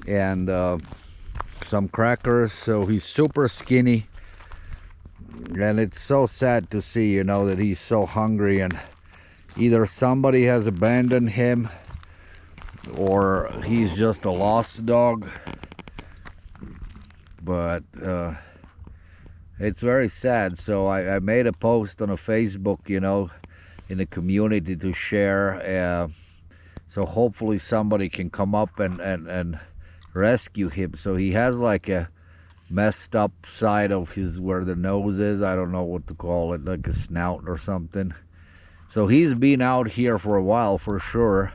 and some crackers, so he's super skinny. And it's so sad to see, you know, that he's so hungry, and either somebody has abandoned him or he's just a lost dog. But it's very sad. So I made a post on a Facebook, you know, in the community to share. So hopefully somebody can come up and rescue him. So he has like a messed up side of his, where the nose is, I don't know what to call it, like a snout or something. So he's been out here for a while for sure,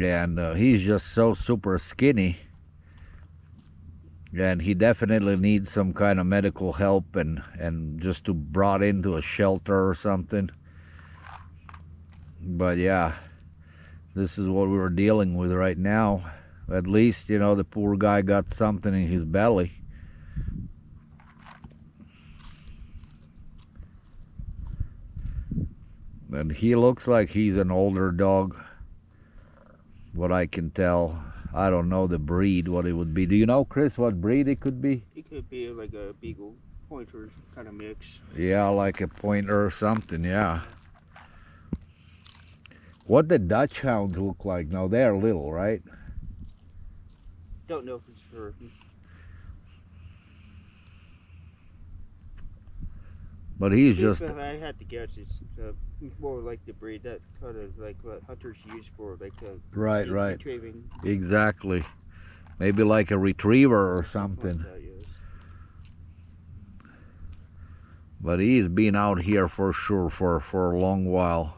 and he's just so super skinny, and he definitely needs some kind of medical help and just to brought into a shelter or something. But yeah, this is what we were dealing with right now. At least, you know, the poor guy got something in his belly. And he looks like he's an older dog, what I can tell. I don't know the breed, what it would be. Do you know, Chris, what breed it could be? It could be like a beagle pointer kind of mix. Yeah, like a pointer or something, yeah. What the Dutch hounds look like? No, they're little, right? Don't know if it's for. But he's just. If I had to guess, it's more like the breed that kind of like what hunters use for like Right. retrieving. Exactly. Maybe like a retriever or something. Like that, yes. But he's been out here for sure for a long while.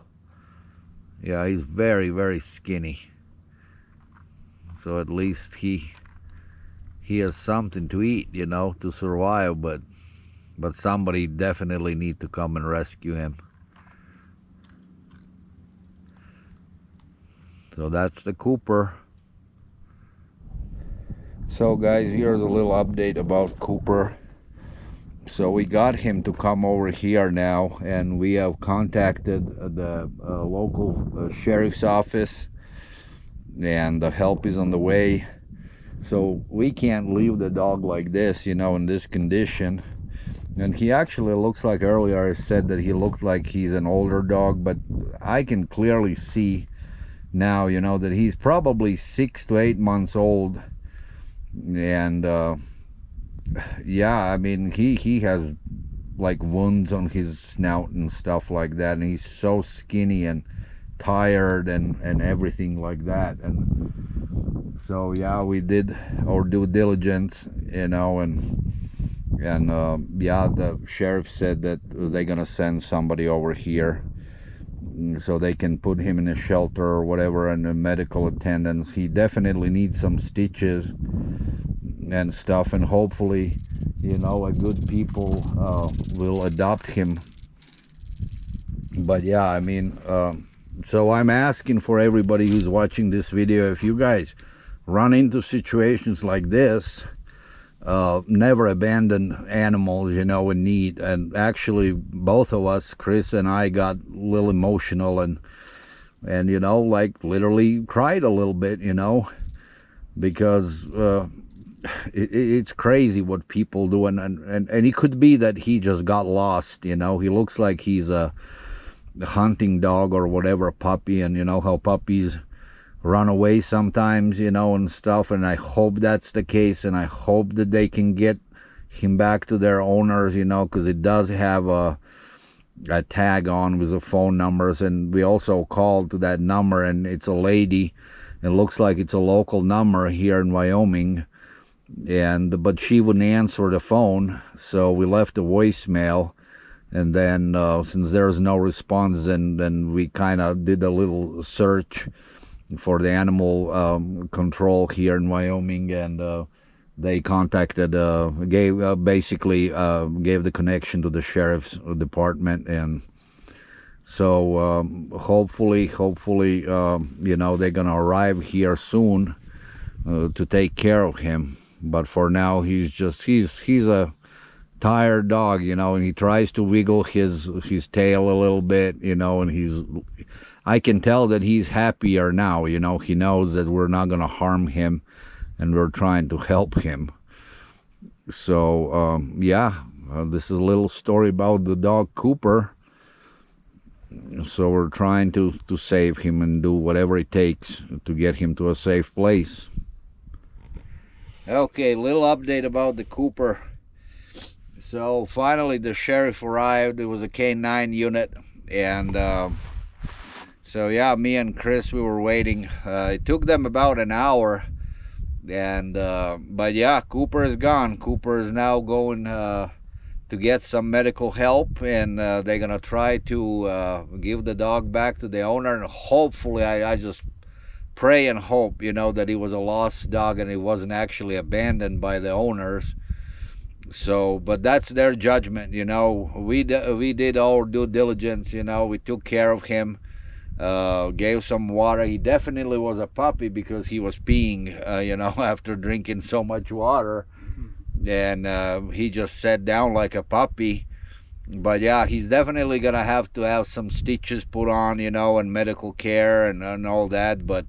Yeah, he's very, very skinny. So at least he has something to eat, you know, to survive, but somebody definitely need to come and rescue him. So that's the Cooper. So guys, here's a little update about Cooper. So we got him to come over here now, and we have contacted the local sheriff's office, and the help is on the way. So we can't leave the dog like this, you know, in this condition. And he actually looks like, earlier I said that he looked like he's an older dog, but I can clearly see now, you know, that he's probably 6 to 8 months old. And yeah, I mean, he has like wounds on his snout and stuff like that, and he's so skinny and tired and everything like that. And so yeah, we did our due diligence, you know, and yeah, the sheriff said that they're gonna send somebody over here so they can put him in a shelter or whatever, and a medical attendance. He definitely needs some stitches and stuff, and hopefully, you know, a good people will adopt him. But yeah, I mean, so I'm asking for everybody who's watching this video, if you guys run into situations like this, never abandon animals, you know, in need. And actually both of us, Chris and I, got a little emotional and you know, like literally cried a little bit, you know, because it's crazy what people do. And it could be that he just got lost, you know. He looks like he's a hunting dog or whatever, a puppy, and you know how puppies run away sometimes, you know, and stuff. And I hope that's the case, and I hope that they can get him back to their owners, you know, because it does have a tag on with the phone numbers. And we also called to that number, and it's a lady. It looks like it's a local number here in Wyoming, but she wouldn't answer the phone, so we left a voicemail. And then since there's no response, then we kind of did a little search for the animal control here in Wyoming, and they contacted, basically gave the connection to the sheriff's department. And so hopefully, you know, they're gonna arrive here soon to take care of him. But for now, he's a tired dog, you know, and he tries to wiggle his tail a little bit, you know, and I can tell that he's happier now. You know, he knows that we're not going to harm him and we're trying to help him. So, yeah, this is a little story about the dog Cooper. So we're trying to save him and do whatever it takes to get him to a safe place. Okay, little update about the Cooper. So finally the sheriff arrived. It was a K9 unit, and so yeah, me and Chris, we were waiting. It took them about an hour, and but yeah, Cooper is gone. Cooper is now going to get some medical help, and they're gonna try to give the dog back to the owner, and hopefully I just pray and hope, you know, that he was a lost dog and he wasn't actually abandoned by the owners. So, but that's their judgment, you know. We did our due diligence, you know. We took care of him, gave some water. He definitely was a puppy because he was peeing, you know, after drinking so much water. And he just sat down like a puppy. But yeah, he's definitely gonna have to have some stitches put on, you know, and medical care and all that. But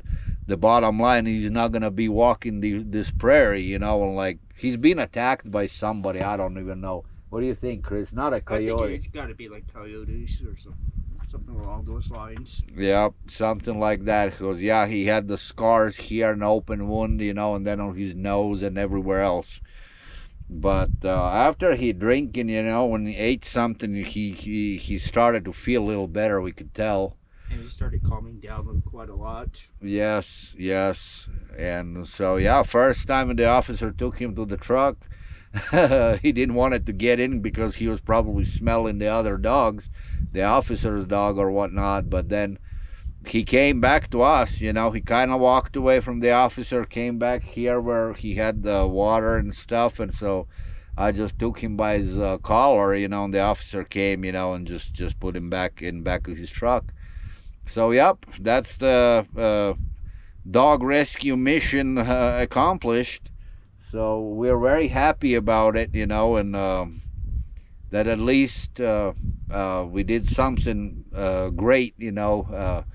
the bottom line, he's not gonna be walking this prairie, you know, and like he's been attacked by somebody. I don't even know. What do you think, Chris? Not a coyote. I think it's got to be like coyotes or something along those lines. Yeah, something like that. Because yeah, he had the scars here, an open wound, you know, and then on his nose and everywhere else. But after he drinking, you know, when he ate something, he started to feel a little better. We could tell. And he started calming down quite a lot. Yes, yes. And so yeah, first time the officer took him to the truck, he didn't want it to get in because he was probably smelling the other dogs, the officer's dog or whatnot. But then he came back to us, you know. He kind of walked away from the officer, came back here where he had the water and stuff, and so I just took him by his collar, you know, and the officer came, you know, and just put him back in back of his truck. So yep, that's the dog rescue mission accomplished. So we're very happy about it, you know, and that at least we did something great, you know,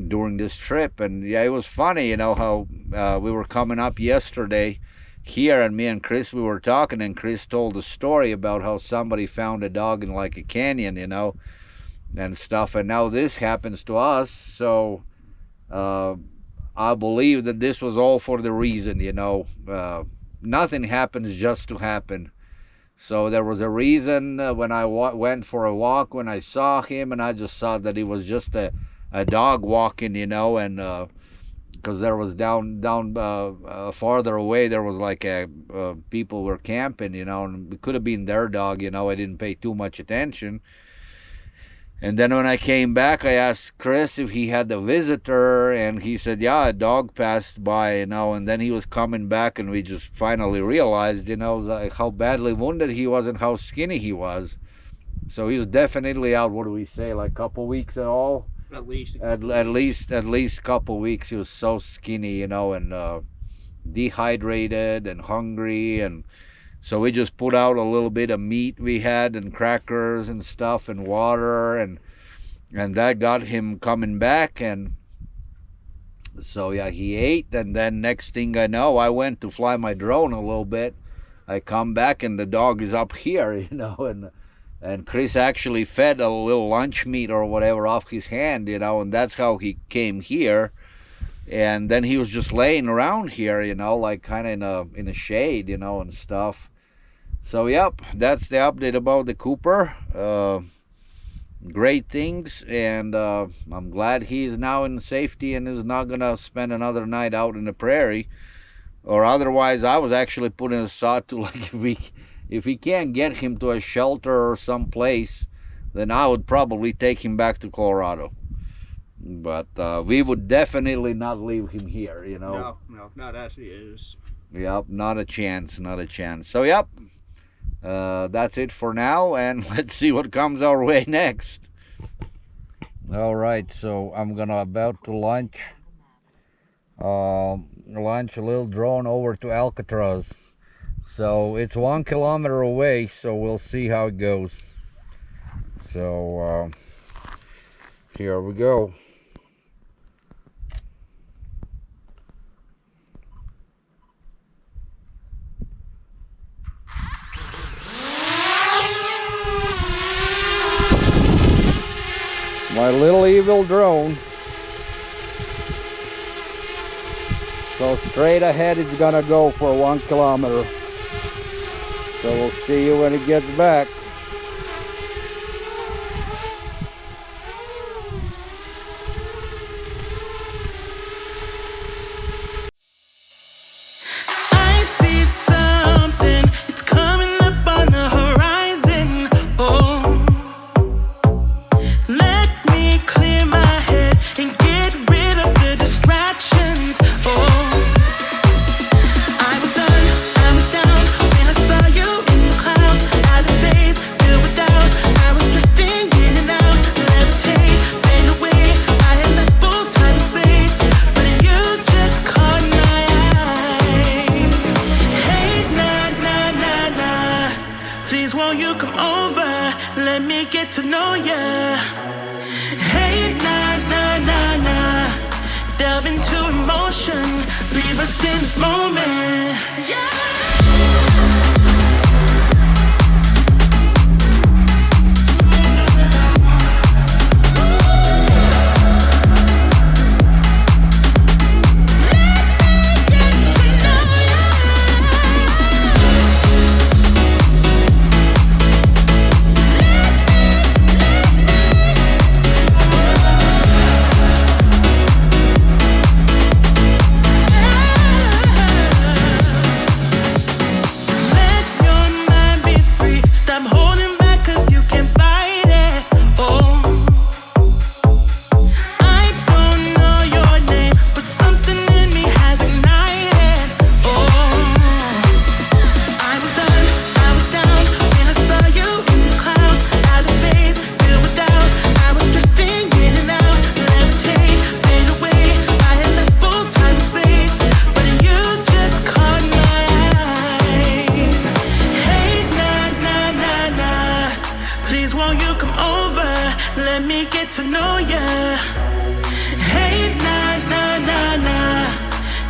during this trip. And yeah, it was funny, you know, how we were coming up yesterday here, and me and Chris, we were talking, and Chris told a story about how somebody found a dog in like a canyon, you know, and stuff, and now this happens to us. So I believe that this was all for the reason, you know. Nothing happens just to happen. So there was a reason when I went for a walk, when I saw him, and I just saw that he was just a dog walking, you know, and because there was down farther away, there was like people were camping, you know, and it could have been their dog, you know. I didn't pay too much attention. And then when I came back, I asked Chris if he had a visitor, and he said, yeah, a dog passed by, you know. And then he was coming back, and we just finally realized, you know, like how badly wounded he was and how skinny he was. So he was definitely out, what do we say, like a couple weeks at all? At least at least couple weeks. He was so skinny, you know, and dehydrated and hungry. And so we just put out a little bit of meat we had and crackers and stuff and water, and that got him coming back. And so yeah, he ate, and then next thing I know, I went to fly my drone a little bit. I come back and the dog is up here, you know, and Chris actually fed a little lunch meat or whatever off his hand, you know, and that's how he came here. And then he was just laying around here, you know, like kind of in a shade, you know, and stuff. So yep, that's the update about the Cooper. Great things, and I'm glad he's now in safety and is not gonna spend another night out in the prairie. Or otherwise, I was actually putting a thought to, like, if we can't get him to a shelter or some place, then I would probably take him back to Colorado. But we would definitely not leave him here, you know. No, not as he is. Yep, not a chance, not a chance. So yep, that's it for now, and let's see what comes our way next. All right, so I'm about to launch a little drone over to Alcatraz. So it's 1 kilometer away, so we'll see how it goes. So here we go. my little evil drone. So straight ahead it's gonna go for 1 kilometer. So we'll see you when it gets back. I see something, it's coming up on the horizon. Oh, let me clear my head and get rid of the distractions. Oh, I was down when I saw you in the clouds, out of phase, filled with doubt. I was drifting in and out, levitate, fade away. I had left full time and space, but you just caught my eye. Hey, nah, please won't you come over? Let me get to know ya. Hey, nah, delve into emotion, leave us in this moment. Yeah.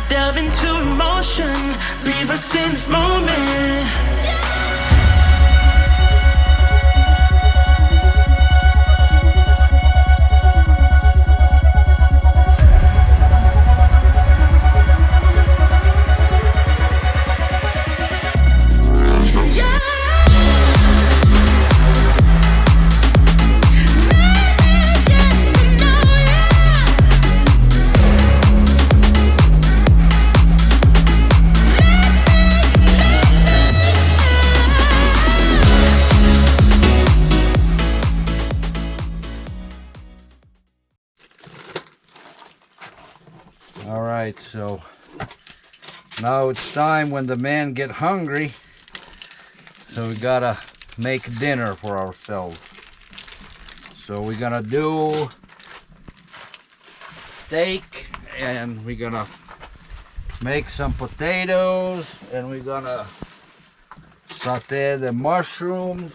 Delve into emotion, leave us in this moment. All right, so now it's time when the men get hungry, so we gotta make dinner for ourselves. So we're gonna do steak, and we're gonna make some potatoes, and we're gonna saute the mushrooms.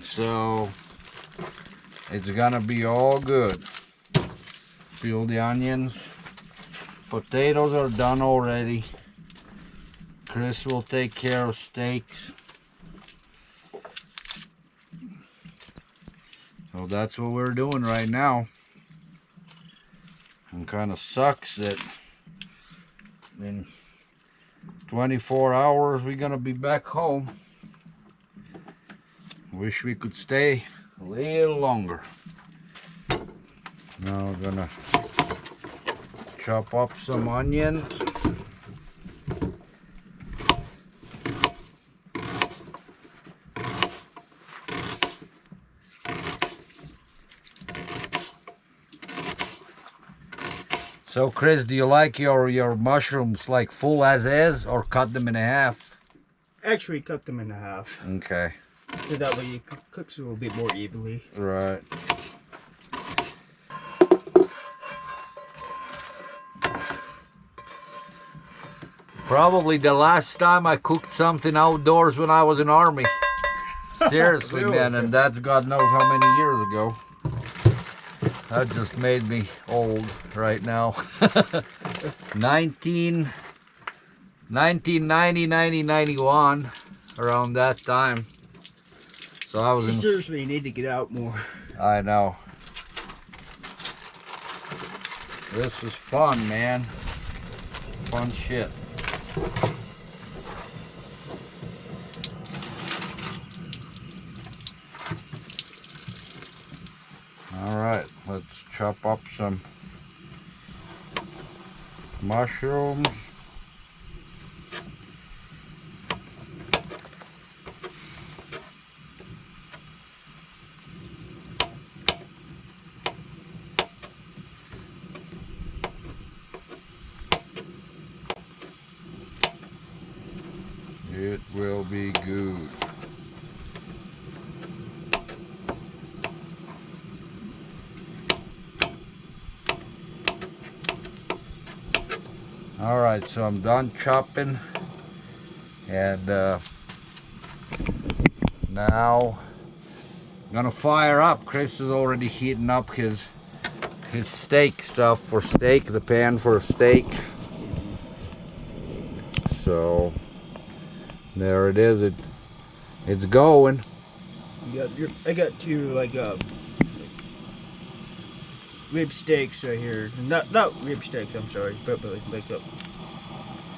So it's gonna be all good. Peel the onions. Potatoes are done already. Chris will take care of steaks. So that's what we're doing right now. And kind of sucks that in 24 hours we're gonna be back home. Wish we could stay a little longer. Now we're gonna chop up some onions. So Chris, do you like your mushrooms like full as is, or cut them in half? Actually, cut them in half. Okay. So that way it cooks a little bit more evenly. Right. Probably the last time I cooked something outdoors when I was in Army. Seriously, Really? man, and that's God knows how many years ago. That just made me old right now. 1990, 91, around that time. So I was You in... seriously need to get out more. I know. This is fun, man. Fun shit. All right, let's chop up some mushrooms. It will be good. All right, so I'm done chopping, and now I'm gonna fire up. Chris is already heating up his steak stuff for steak, the pan for steak. So there it is. It's going. I got two like rib steaks right here. Not rib steaks. I'm sorry, but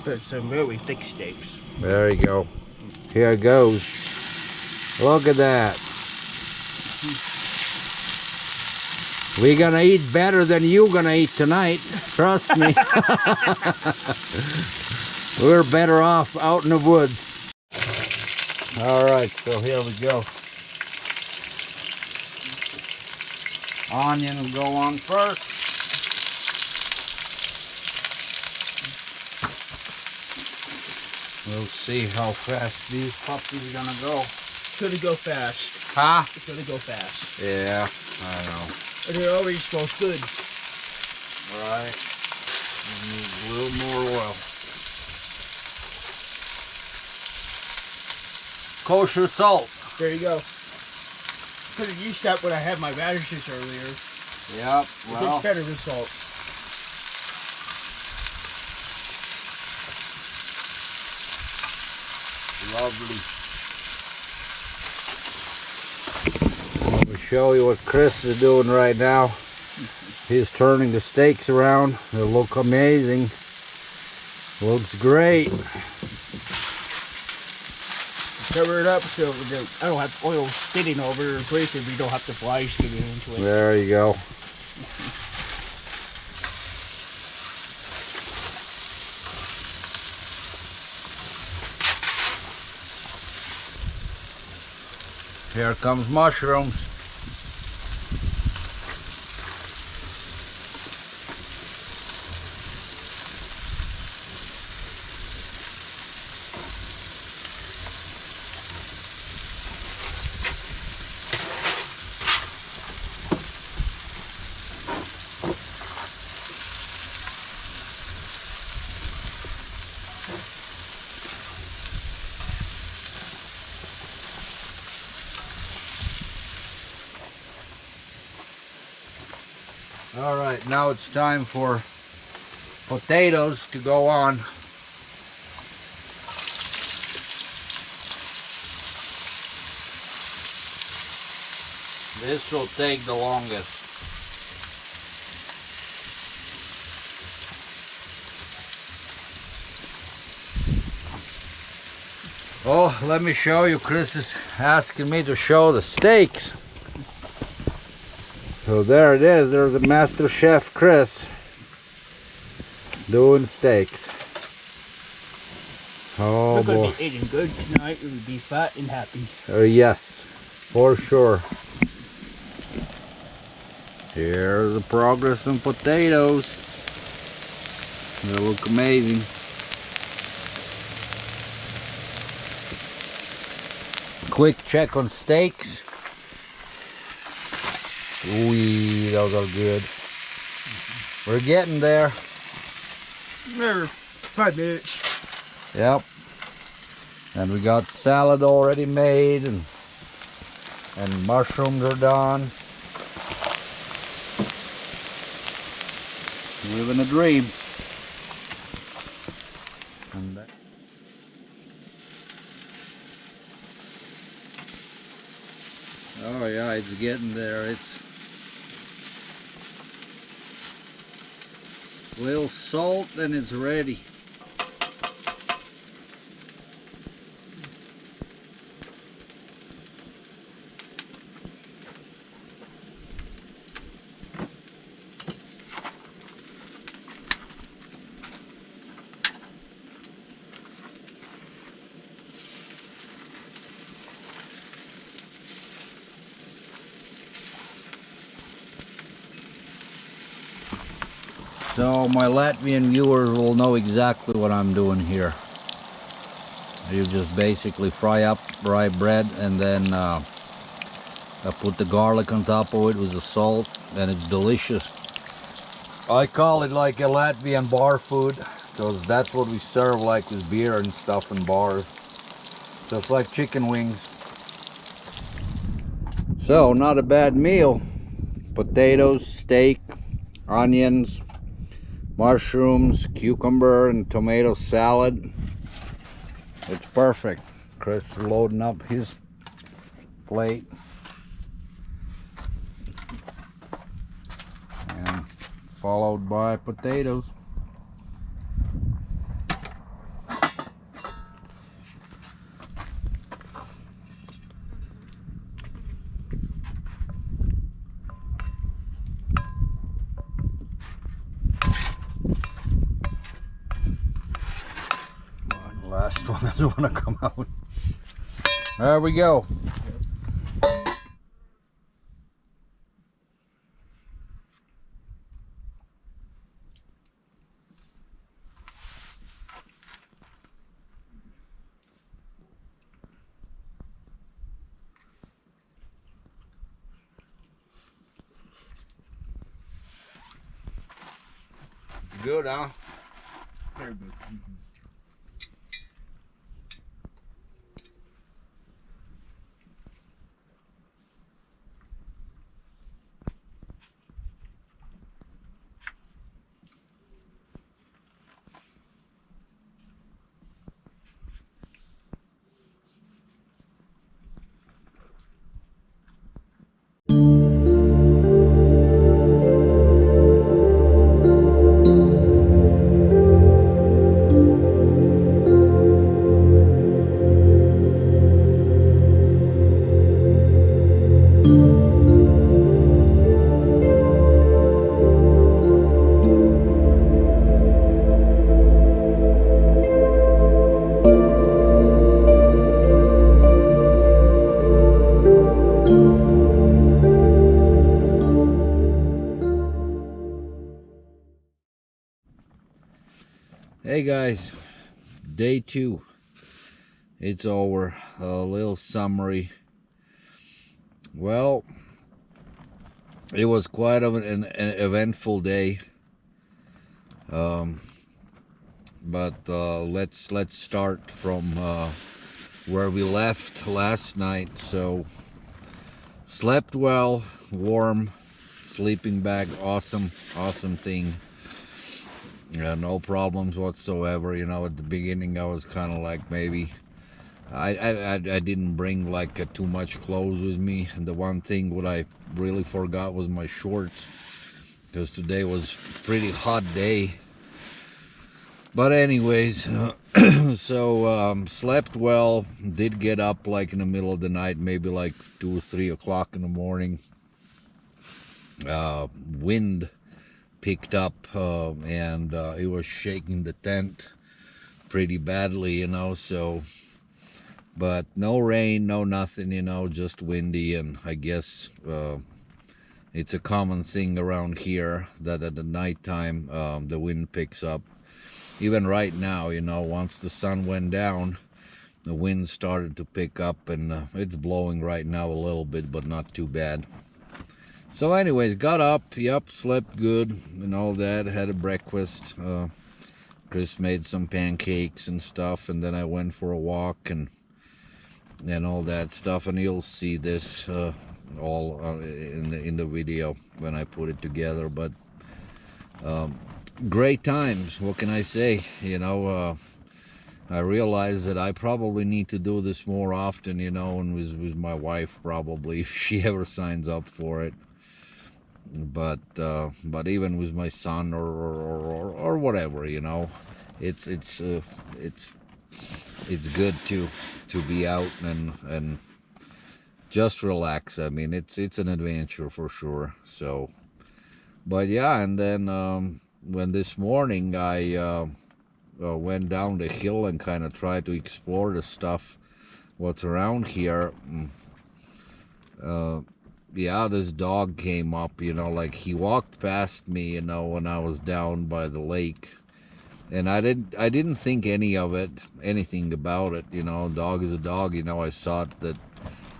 but some really thick steaks. There you go. Here it goes. Look at that. We're gonna eat better than you gonna eat tonight. Trust me. We're better off out in the woods. All right, so here we go. Onion will go on first. We'll see how fast these puppies are gonna go. It's gonna go fast. Huh? It's gonna go fast. Yeah, I know. And it already smells good. Right. Need a little more oil. Kosher salt. There you go. Could have used that when I had my radishes earlier. Yep, well. It's better with salt. Lovely. Let me show you what Chris is doing right now. He's turning the steaks around. They look amazing. Looks great. Cover it up so I don't have oil spitting over the place and we don't have the flies getting into it. There you go. Here comes mushrooms. All right, now it's time for potatoes to go on. This will take the longest. Oh, let me show you. Chris is asking me to show the steaks. So there it is. There's the master chef Chris doing steaks. Oh We're boy. going to be eating good tonight. We'll be fat and happy. Yes, for sure. Here's the progress in potatoes. They look amazing. Quick check on steaks. Ooh, those are good. We're getting there. Another 5 minutes. Yep. And we got salad already made, and mushrooms are done. Living a dream. And that. Oh yeah, it's getting there. It's a little salt and it's ready. So my Latvian viewers will know exactly what I'm doing here. You just basically fry up rye bread and then I put the garlic on top of it with the salt, and it's delicious. I call it like a Latvian bar food because that's what we serve, like with beer and stuff in bars. Just like chicken wings. So not a bad meal. Potatoes, steak, onions, mushrooms, cucumber, and tomato salad. It's perfect. Chris is loading up his plate. And followed by potatoes. Last one doesn't want to come out. There we go. Good, huh? Very good. Hey guys, day 2. It's over. A little summary. Well, it was quite an eventful day. But let's start from where we left last night. So slept well, warm, sleeping bag, awesome thing. Yeah, no problems whatsoever. You know, at the beginning I was kind of like, maybe I didn't bring like too much clothes with me, and the one thing what I really forgot was my shorts, because today was a pretty hot day. But anyways, so slept well, did get up like in the middle of the night, maybe like 2 or 3 o'clock in the morning. Wind picked up and it was shaking the tent pretty badly, you know, so, but no rain, no nothing, you know, just windy. And I guess it's a common thing around here that at the nighttime the wind picks up. Even right now, you know, once the sun went down, the wind started to pick up, and it's blowing right now a little bit, but not too bad. So anyways, got up, yep, slept good and all that, had a breakfast. Chris made some pancakes and stuff, and then I went for a walk and all that stuff, and you'll see this all in the video when I put it together. But great times, what can I say? You know, I realized that I probably need to do this more often, you know, and with my wife probably if she ever signs up for it. But even with my son or whatever, you know, it's it's good to be out and just relax. I mean, it's an adventure for sure. So, but yeah, and then when this morning I went down the hill and kind of tried to explore the stuff what's around here. Uh, yeah, this dog came up, you know, like he walked past me, you know, when I was down by the lake, and I didn't think anything about it, you know. Dog is a dog, you know. I thought that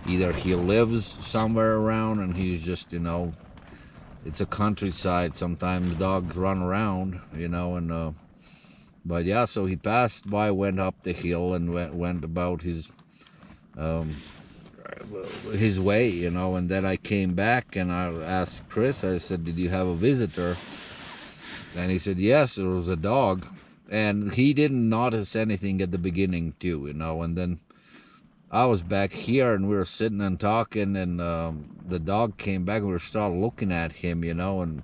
either he lives somewhere around and he's just, you know, it's a countryside. Sometimes dogs run around, you know, and but yeah, so he passed by, went up the hill, and went about um, his way, you know. And then I came back and I asked Chris. I said, "Did you have a visitor?" And he said, "Yes, it was a dog." And he didn't notice anything at the beginning too, you know. And then I was back here and we were sitting and talking, and the dog came back and we started looking at him, you know, and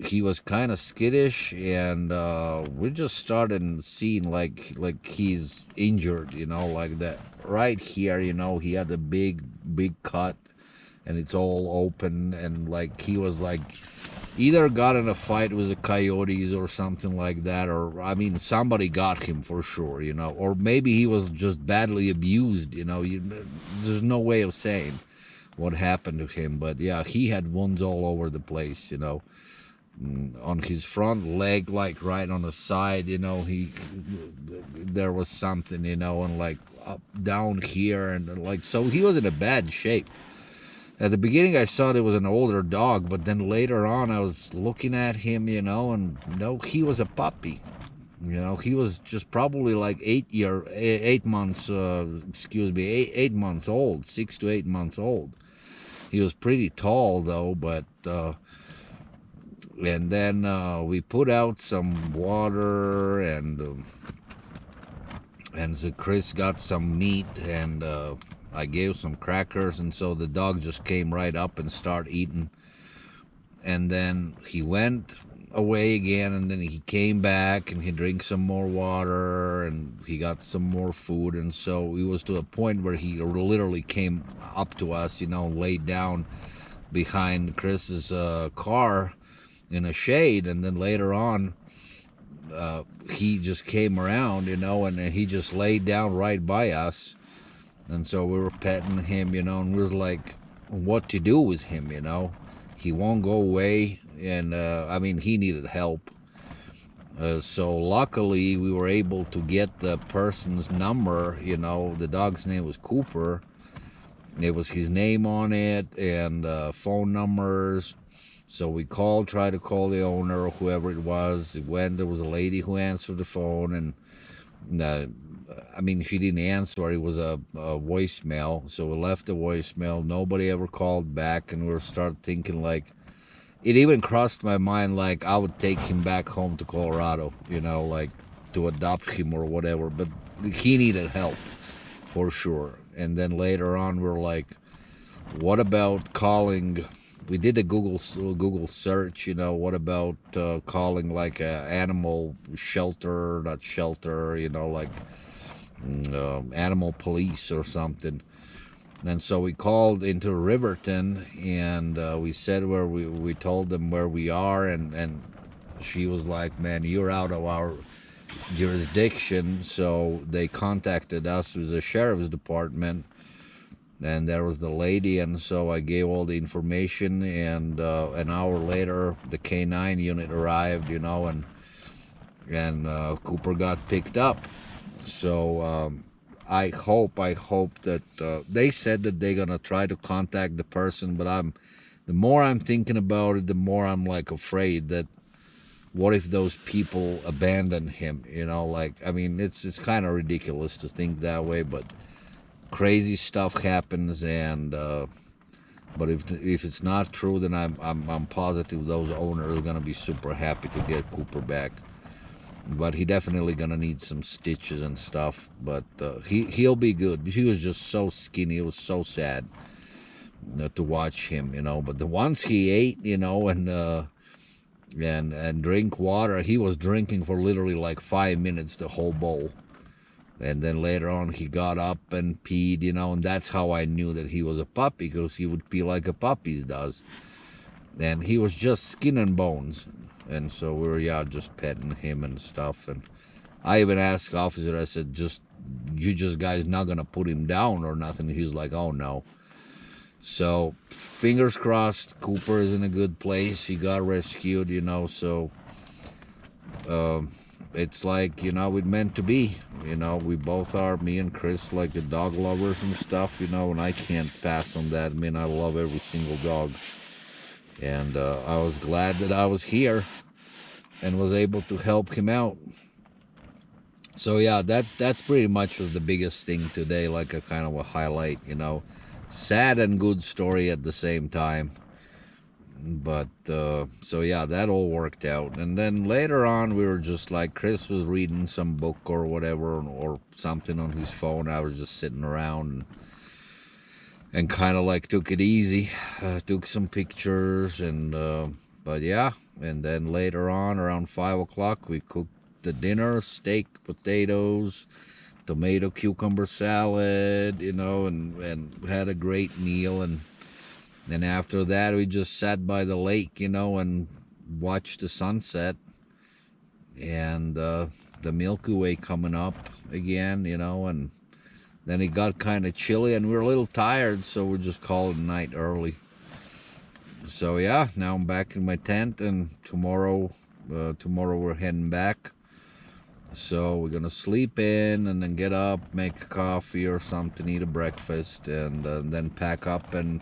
he was kind of skittish, and we just started seeing like he's injured, you know, like that right here, you know. He had a big cut, and it's all open, and like he was like either got in a fight with the coyotes or something like that, or I mean somebody got him for sure, you know, or maybe he was just badly abused, you know. There's no way of saying what happened to him, but yeah, he had wounds all over the place, you know. On his front leg, like right on the side, you know, there was something, you know, and like up down here, and like, so he was in a bad shape. At the beginning I thought it was an older dog, but then later on I was looking at him, you know, and no, he was a puppy. You know, he was just probably like 8 months, 8 months old, 6 to 8 months old. He was pretty tall though, but and then we put out some water, and so Chris got some meat, and I gave some crackers, and so the dog just came right up and started eating. And then he went away again, and then he came back and he drank some more water, and he got some more food. And so it was to a point where he literally came up to us, you know, laid down behind Chris's car in a shade. And then later on he just came around, you know, and he just laid down right by us. And so we were petting him, you know, and we was like, what to do with him, you know. He won't go away, and I mean, he needed help. So luckily we were able to get the person's number, you know. The dog's name was Cooper. It was his name on it, and phone numbers. So we tried to call the owner or whoever it was. There was a lady who answered the phone, and I mean, she didn't answer. It was a voicemail. So we left a voicemail. Nobody ever called back, and we started thinking, like, it even crossed my mind, like, I would take him back home to Colorado, you know, like, to adopt him or whatever. But he needed help, for sure. And then later on, we're like, what about calling... We did a Google search, you know. What about calling like a animal shelter, not shelter, you know, like animal police or something. And so we called into Riverton, and we said where we told them where we are, and she was like, man, you're out of our jurisdiction. So they contacted us with the sheriff's department, and there was the lady, and so I gave all the information, and an hour later the K9 unit arrived, you know, and Cooper got picked up. So I hope that they said that they're gonna try to contact the person, but the more I'm thinking about it, the more I'm like afraid that what if those people abandon him, you know. Like, I mean, it's kind of ridiculous to think that way, but crazy stuff happens, and but if it's not true, then I'm positive those owners are gonna be super happy to get Cooper back. but he definitely gonna need some stitches and stuff. But he'll be good. He was just so skinny. It was so sad to watch him, But the once he ate, and drink water, he was drinking for literally like 5 minutes, the whole bowl. And then later on he got up and peed, and that's how I knew that he was a puppy, because he would pee like a puppy does. And he was just skin and bones. And so we were just petting him and stuff. And I even asked officer, I said, you guys not gonna put him down or nothing? He's like, oh no. So fingers crossed, Cooper is in a good place. He got rescued, so it's like, it meant to be. We both are, me and Chris, like the dog lovers and stuff, and I can't pass on that. I mean, I love every single dog. And I was glad that I was here and was able to help him out. So yeah, that's pretty much was the biggest thing today, like a kind of a highlight, sad and good story at the same time. But so yeah, that all worked out. And then later on, we were just like, Chris was reading some book or whatever, or something on his phone. I was just sitting around and kind of like took it easy, took some pictures, and but yeah. And then later on, around 5 o'clock, we cooked the dinner: steak, potatoes, tomato cucumber salad, and had a great meal. And then after that, we just sat by the lake, and watched the sunset and the Milky Way coming up again, and then it got kind of chilly and we were a little tired, so we just called it night early. So yeah, now I'm back in my tent, and tomorrow we're heading back. So we're gonna sleep in and then get up, make a coffee or something, eat a breakfast, and then pack up. And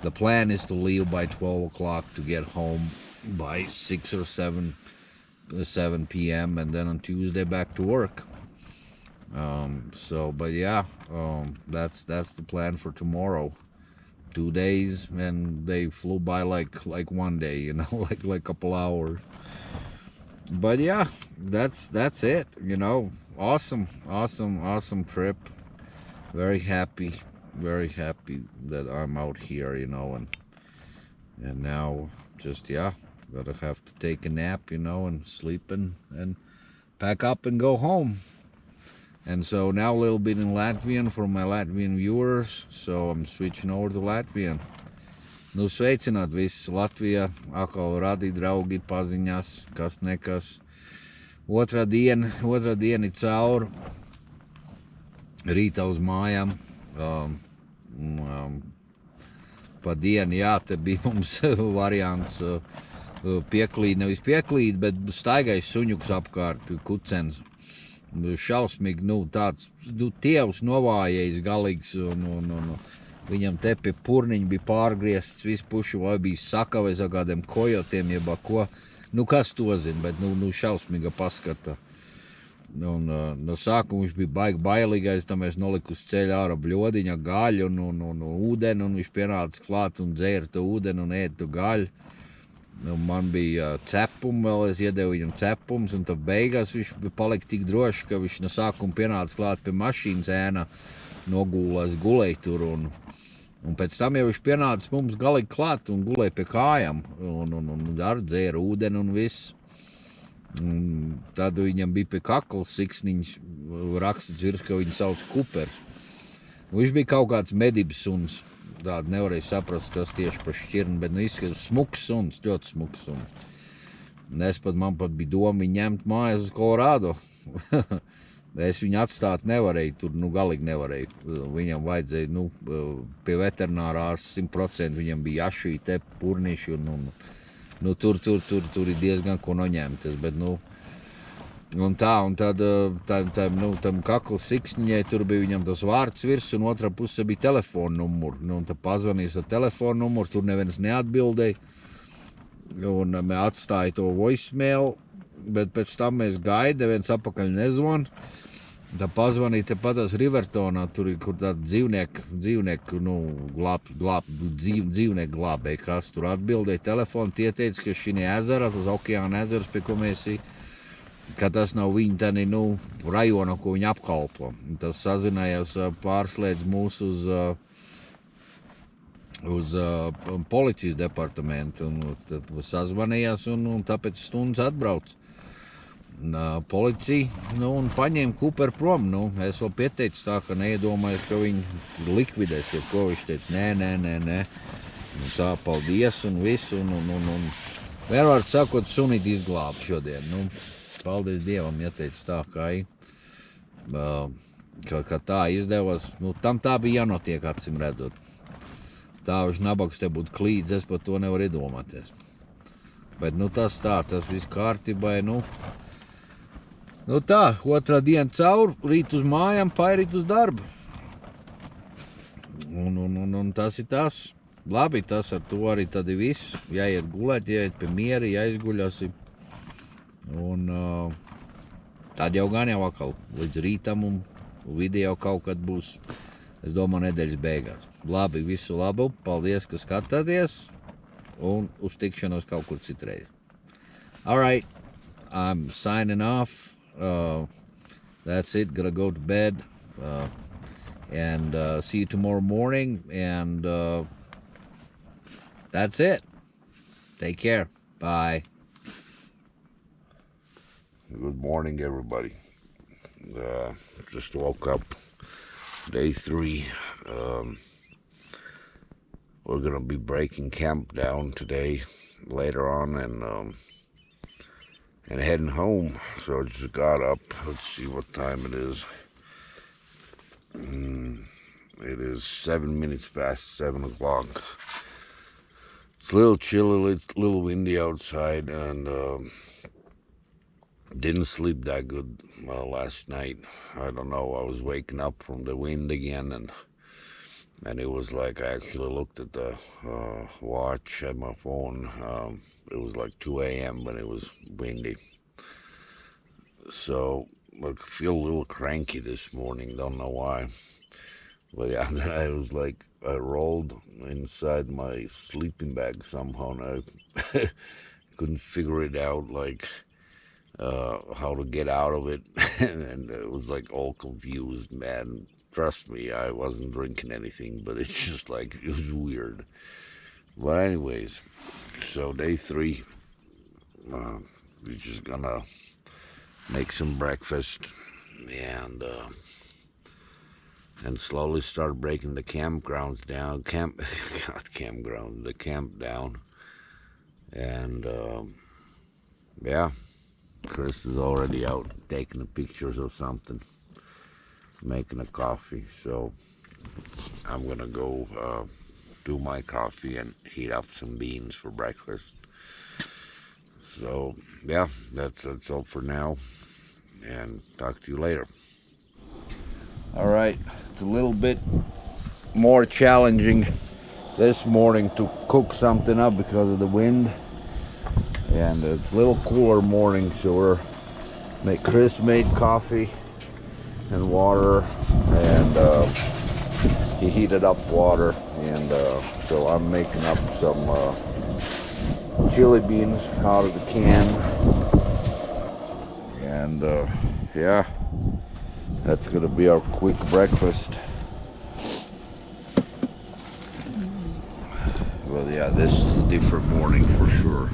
the plan is to leave by 12 o'clock to get home by 6 or 7 p.m. and then on Tuesday back to work. But yeah, that's the plan for tomorrow. 2 days, and they flew by like 1 day, like a couple hours. But yeah, that's it, awesome trip. Very happy that I'm out here, and now just gotta have to take a nap, and sleep and pack up and go home. And so now a little bit in Latvian for my Latvian viewers, so I'm switching over to Latvian. Nu, sveicināt visi Latvijā, atkal radi draugi paziņas, kas nekas. Otrā diena ir caur, rītā uz mājām. Pa dienu, te bija mums variants pieklīt, nevis pieklīt, bet staigais suņuks apkārt, kucens. Šausmīgi, tāds, tievs novājējis galīgs, un viņam te pie purniņa bija pārgriezts, visu pušu vai bija sakavais ar kādiem kojotiem, jebā ko, kas to zina, bet, šausmīga paskata. Un no sākuma viņš bija bailīgais, tam mēs noliku uz ceļa ārā bļodiņa gaļu un ūdeni, un viņš pienāca klāt un dzēra to ūdeni un ēda to gaļu. Man bija cepumi, vēl es iedevu viņam cepumus, un tad beigās viņš palika tik droši, ka viņš no sākuma pienāca klāt pie mašīnas ēna, nogulēs, gulēja tur, un pēc tam jau viņš pienāca mums galīgi klāt un gulēja pie kājām, un ar dzēra ūdeni un viss. Un tad viņam bija pie kaklas siksniņš rakstīts virs, ka viņu sauc Kupers. Viņš bija kaut kāds medības suns. Tādu nevarēja saprast, kas tieši par šķirni, bet izskatās smuks suns, ļoti smuks suns. Man pat bija doma viņu ņemt mājās uz Colorado. Es viņu atstāt nevarēju, tur galīgi nevarēju. Viņam vajadzēja, pie veterinārā ārsta 100%, viņam bija jašī, te purniši, un tur ir diezgan ko noņemtas, bet, un tad tam kaklas siksniņai tur bija viņam tas vārds virs, un otrā pusē bija telefona numuru. Un tad pazvanījis ar telefona numuru, tur neviens neatbildēja, un mēs atstāja to voicemail, bet pēc tam mēs gaida, neviens apakaļ nezvan. Tad pazvanīja tepatās Rivertonā, tur ir, kur tāda dzīvnieku glābēja, kas tur atbildēja telefonu, tie teica, ka šī ezera, tas okeāna ezers, pie ko mēs ka tas nav viņa tani, nu, rajona, ko viņa apkalpo. Tas sazinājās, pārslēdz mūs uz policijas departamentu, un tad sazvanījās, un tāpēc stundas atbrauc. Policija, nu, un paņēma Cooper prom, nu, es vēl pieteicu tā, ka neiedomājos, ka viņi likvidēs, jo ko viņš teica, nē. Un tā, paldies, un visu, un vienmēr sakot, sunīt izglāb šodien, nu, paldies Dievam, ja teica tā, ka tā izdevās, nu, tam tā bija jānotiek, acim redzot. Tā viņš nabaks te būtu klīdz, es par to nevaru iedomāties. Bet, nu, tas viss kārtībai, nu, tā, otrā diena caur, rīt uz mājām, pairīt uz darbu. Un tas ir tas. Labi, tas ar to arī tad ir viss. Jāiet gulēt, jāiet pie miera, jāizguļas. Un tad jau gan jau atkal līdz rītam un video kaut kad būs, es domāju, nedēļas beigās. Labi, visu labu, paldies, ka skatāties, un uz tikšanos kaut kur citreiz. All right, I'm signing off. That's it, gonna go to bed. And see you tomorrow morning, and that's it. Take care. Bye. Good morning, everybody. Just woke up. Day 3. We're gonna be breaking camp down today, later on, and heading home. So I just got up. Let's see what time it is. It is 7 minutes past 7 o'clock. It's a little chilly, a little windy outside, and didn't sleep that good last night. I don't know, I was waking up from the wind again, and it was like, I actually looked at the watch at my phone. It was like 2 a.m. when it was windy. So I feel a little cranky this morning, don't know why. But yeah, I was like, I rolled inside my sleeping bag somehow, and I couldn't figure it out, like how to get out of it. And it was like all confused, man. Trust me, I wasn't drinking anything, but it's just like, it was weird. But anyways, so day 3, we're just gonna make some breakfast and slowly start breaking the campgrounds down. The camp down. And yeah, Chris is already out taking the pictures of something, making a coffee. So I'm gonna go do my coffee and heat up some beans for breakfast. So yeah, that's all for now, and talk to you later. All right, it's a little bit more challenging this morning to cook something up because of the wind, and it's a little cooler morning, so Chris made coffee and water, and he heated up water, and so I'm making up some chili beans out of the can, and yeah, that's gonna be our quick breakfast. Well, yeah, this is a different morning for sure.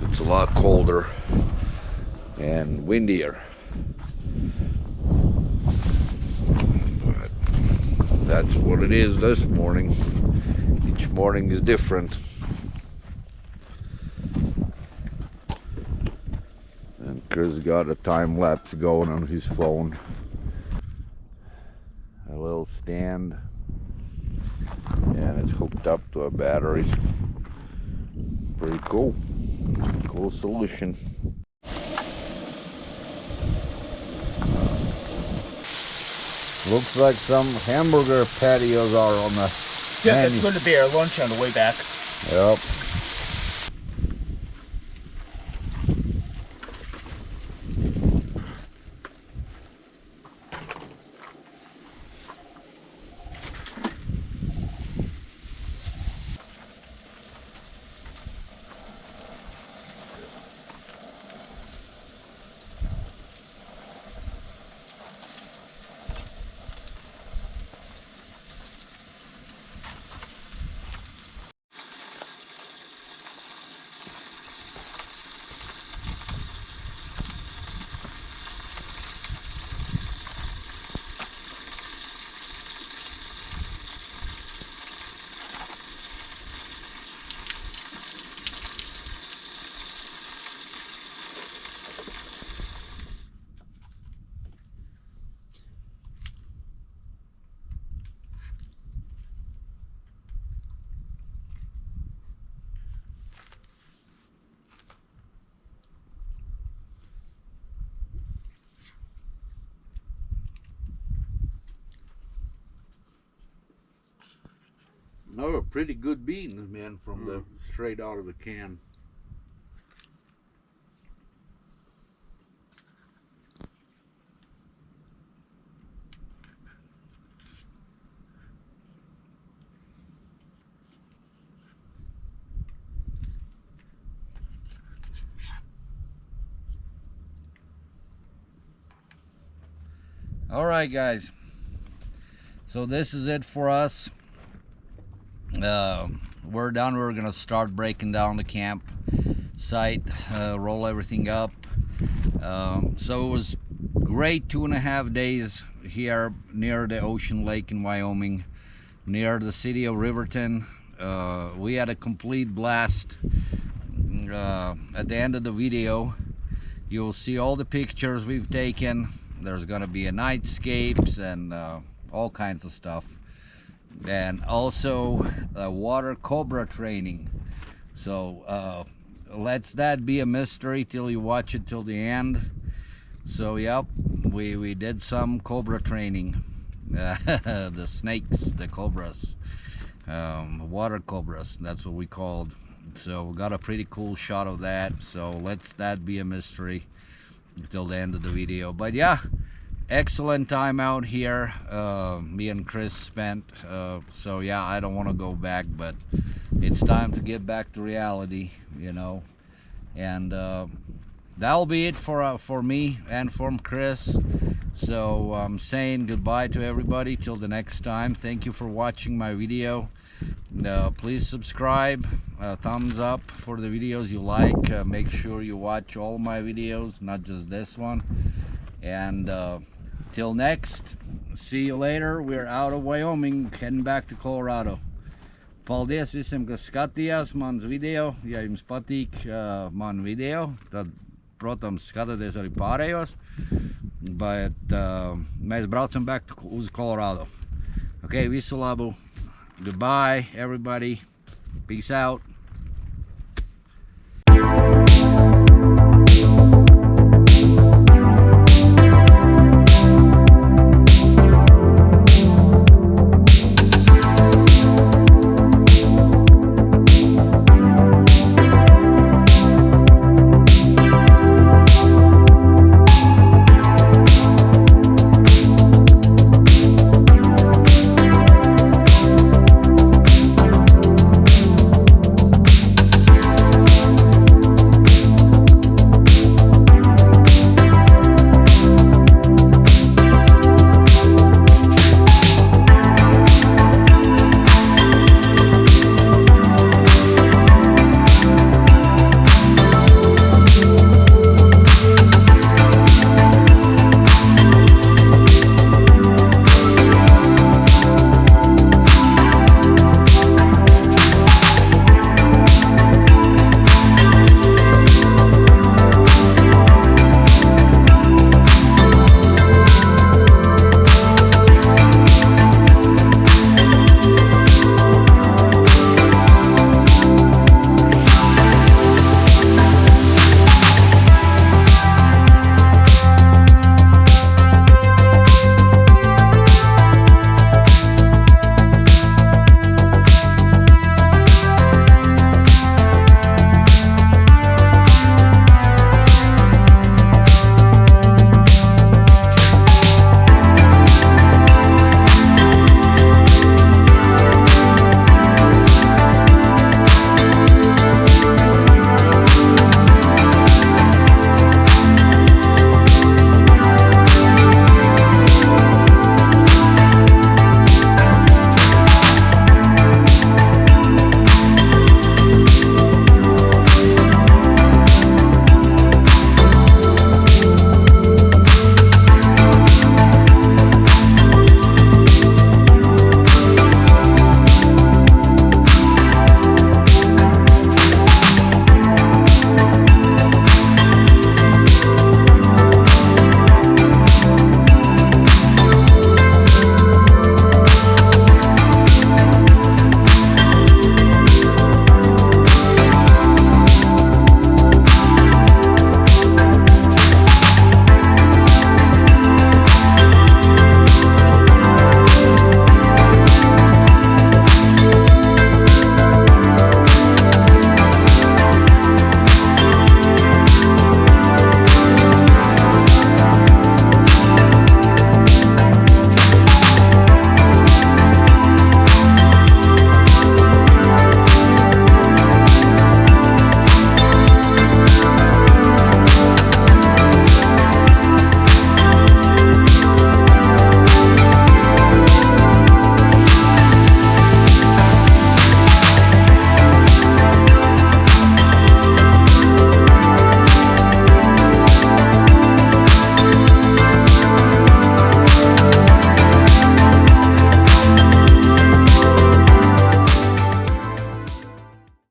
It's a lot colder and windier, but that's what it is this morning. Each morning is different. And Chris got a time lapse going on his phone. A little stand, and it's hooked up to a battery. Pretty cool. Cool solution. Looks like some hamburger patios are on the Yeah, menu. that's going to be our lunch on the way back. Yep. Oh, pretty good beans, man, from the straight out of the can. All right, guys. So this is it for us. We're done. We're gonna start breaking down the camp site, roll everything up. So it was great 2.5 days here near the ocean lake in Wyoming, near the city of Riverton. We had a complete blast. At the end of the video, you'll see all the pictures we've taken. There's gonna be a nightscapes and all kinds of stuff, and also water Cobra training. So let's that be a mystery till you watch it till the end. So yep, we did some Cobra training. The snakes, the cobras, water cobras, that's what we called. So we got a pretty cool shot of that. So let's that be a mystery until the end of the video. But yeah, excellent time out here. Me and Chris spent. So yeah, I don't want to go back, but it's time to get back to reality, you know. And that'll be it for me and from Chris. So I'm saying goodbye to everybody till the next time. Thank you for watching my video. Please subscribe, thumbs up for the videos you like. Make sure you watch all my videos, not just this one. And till next, see you later. We're out of Wyoming, heading back to Colorado. Paldies visiem, kas skatījās mans video. Ja jums patīk man video, tad, protams, skatieties arī pārējos. Bet mēs braucam back uz Colorado. Okay, visu labu. Goodbye, everybody. Peace out.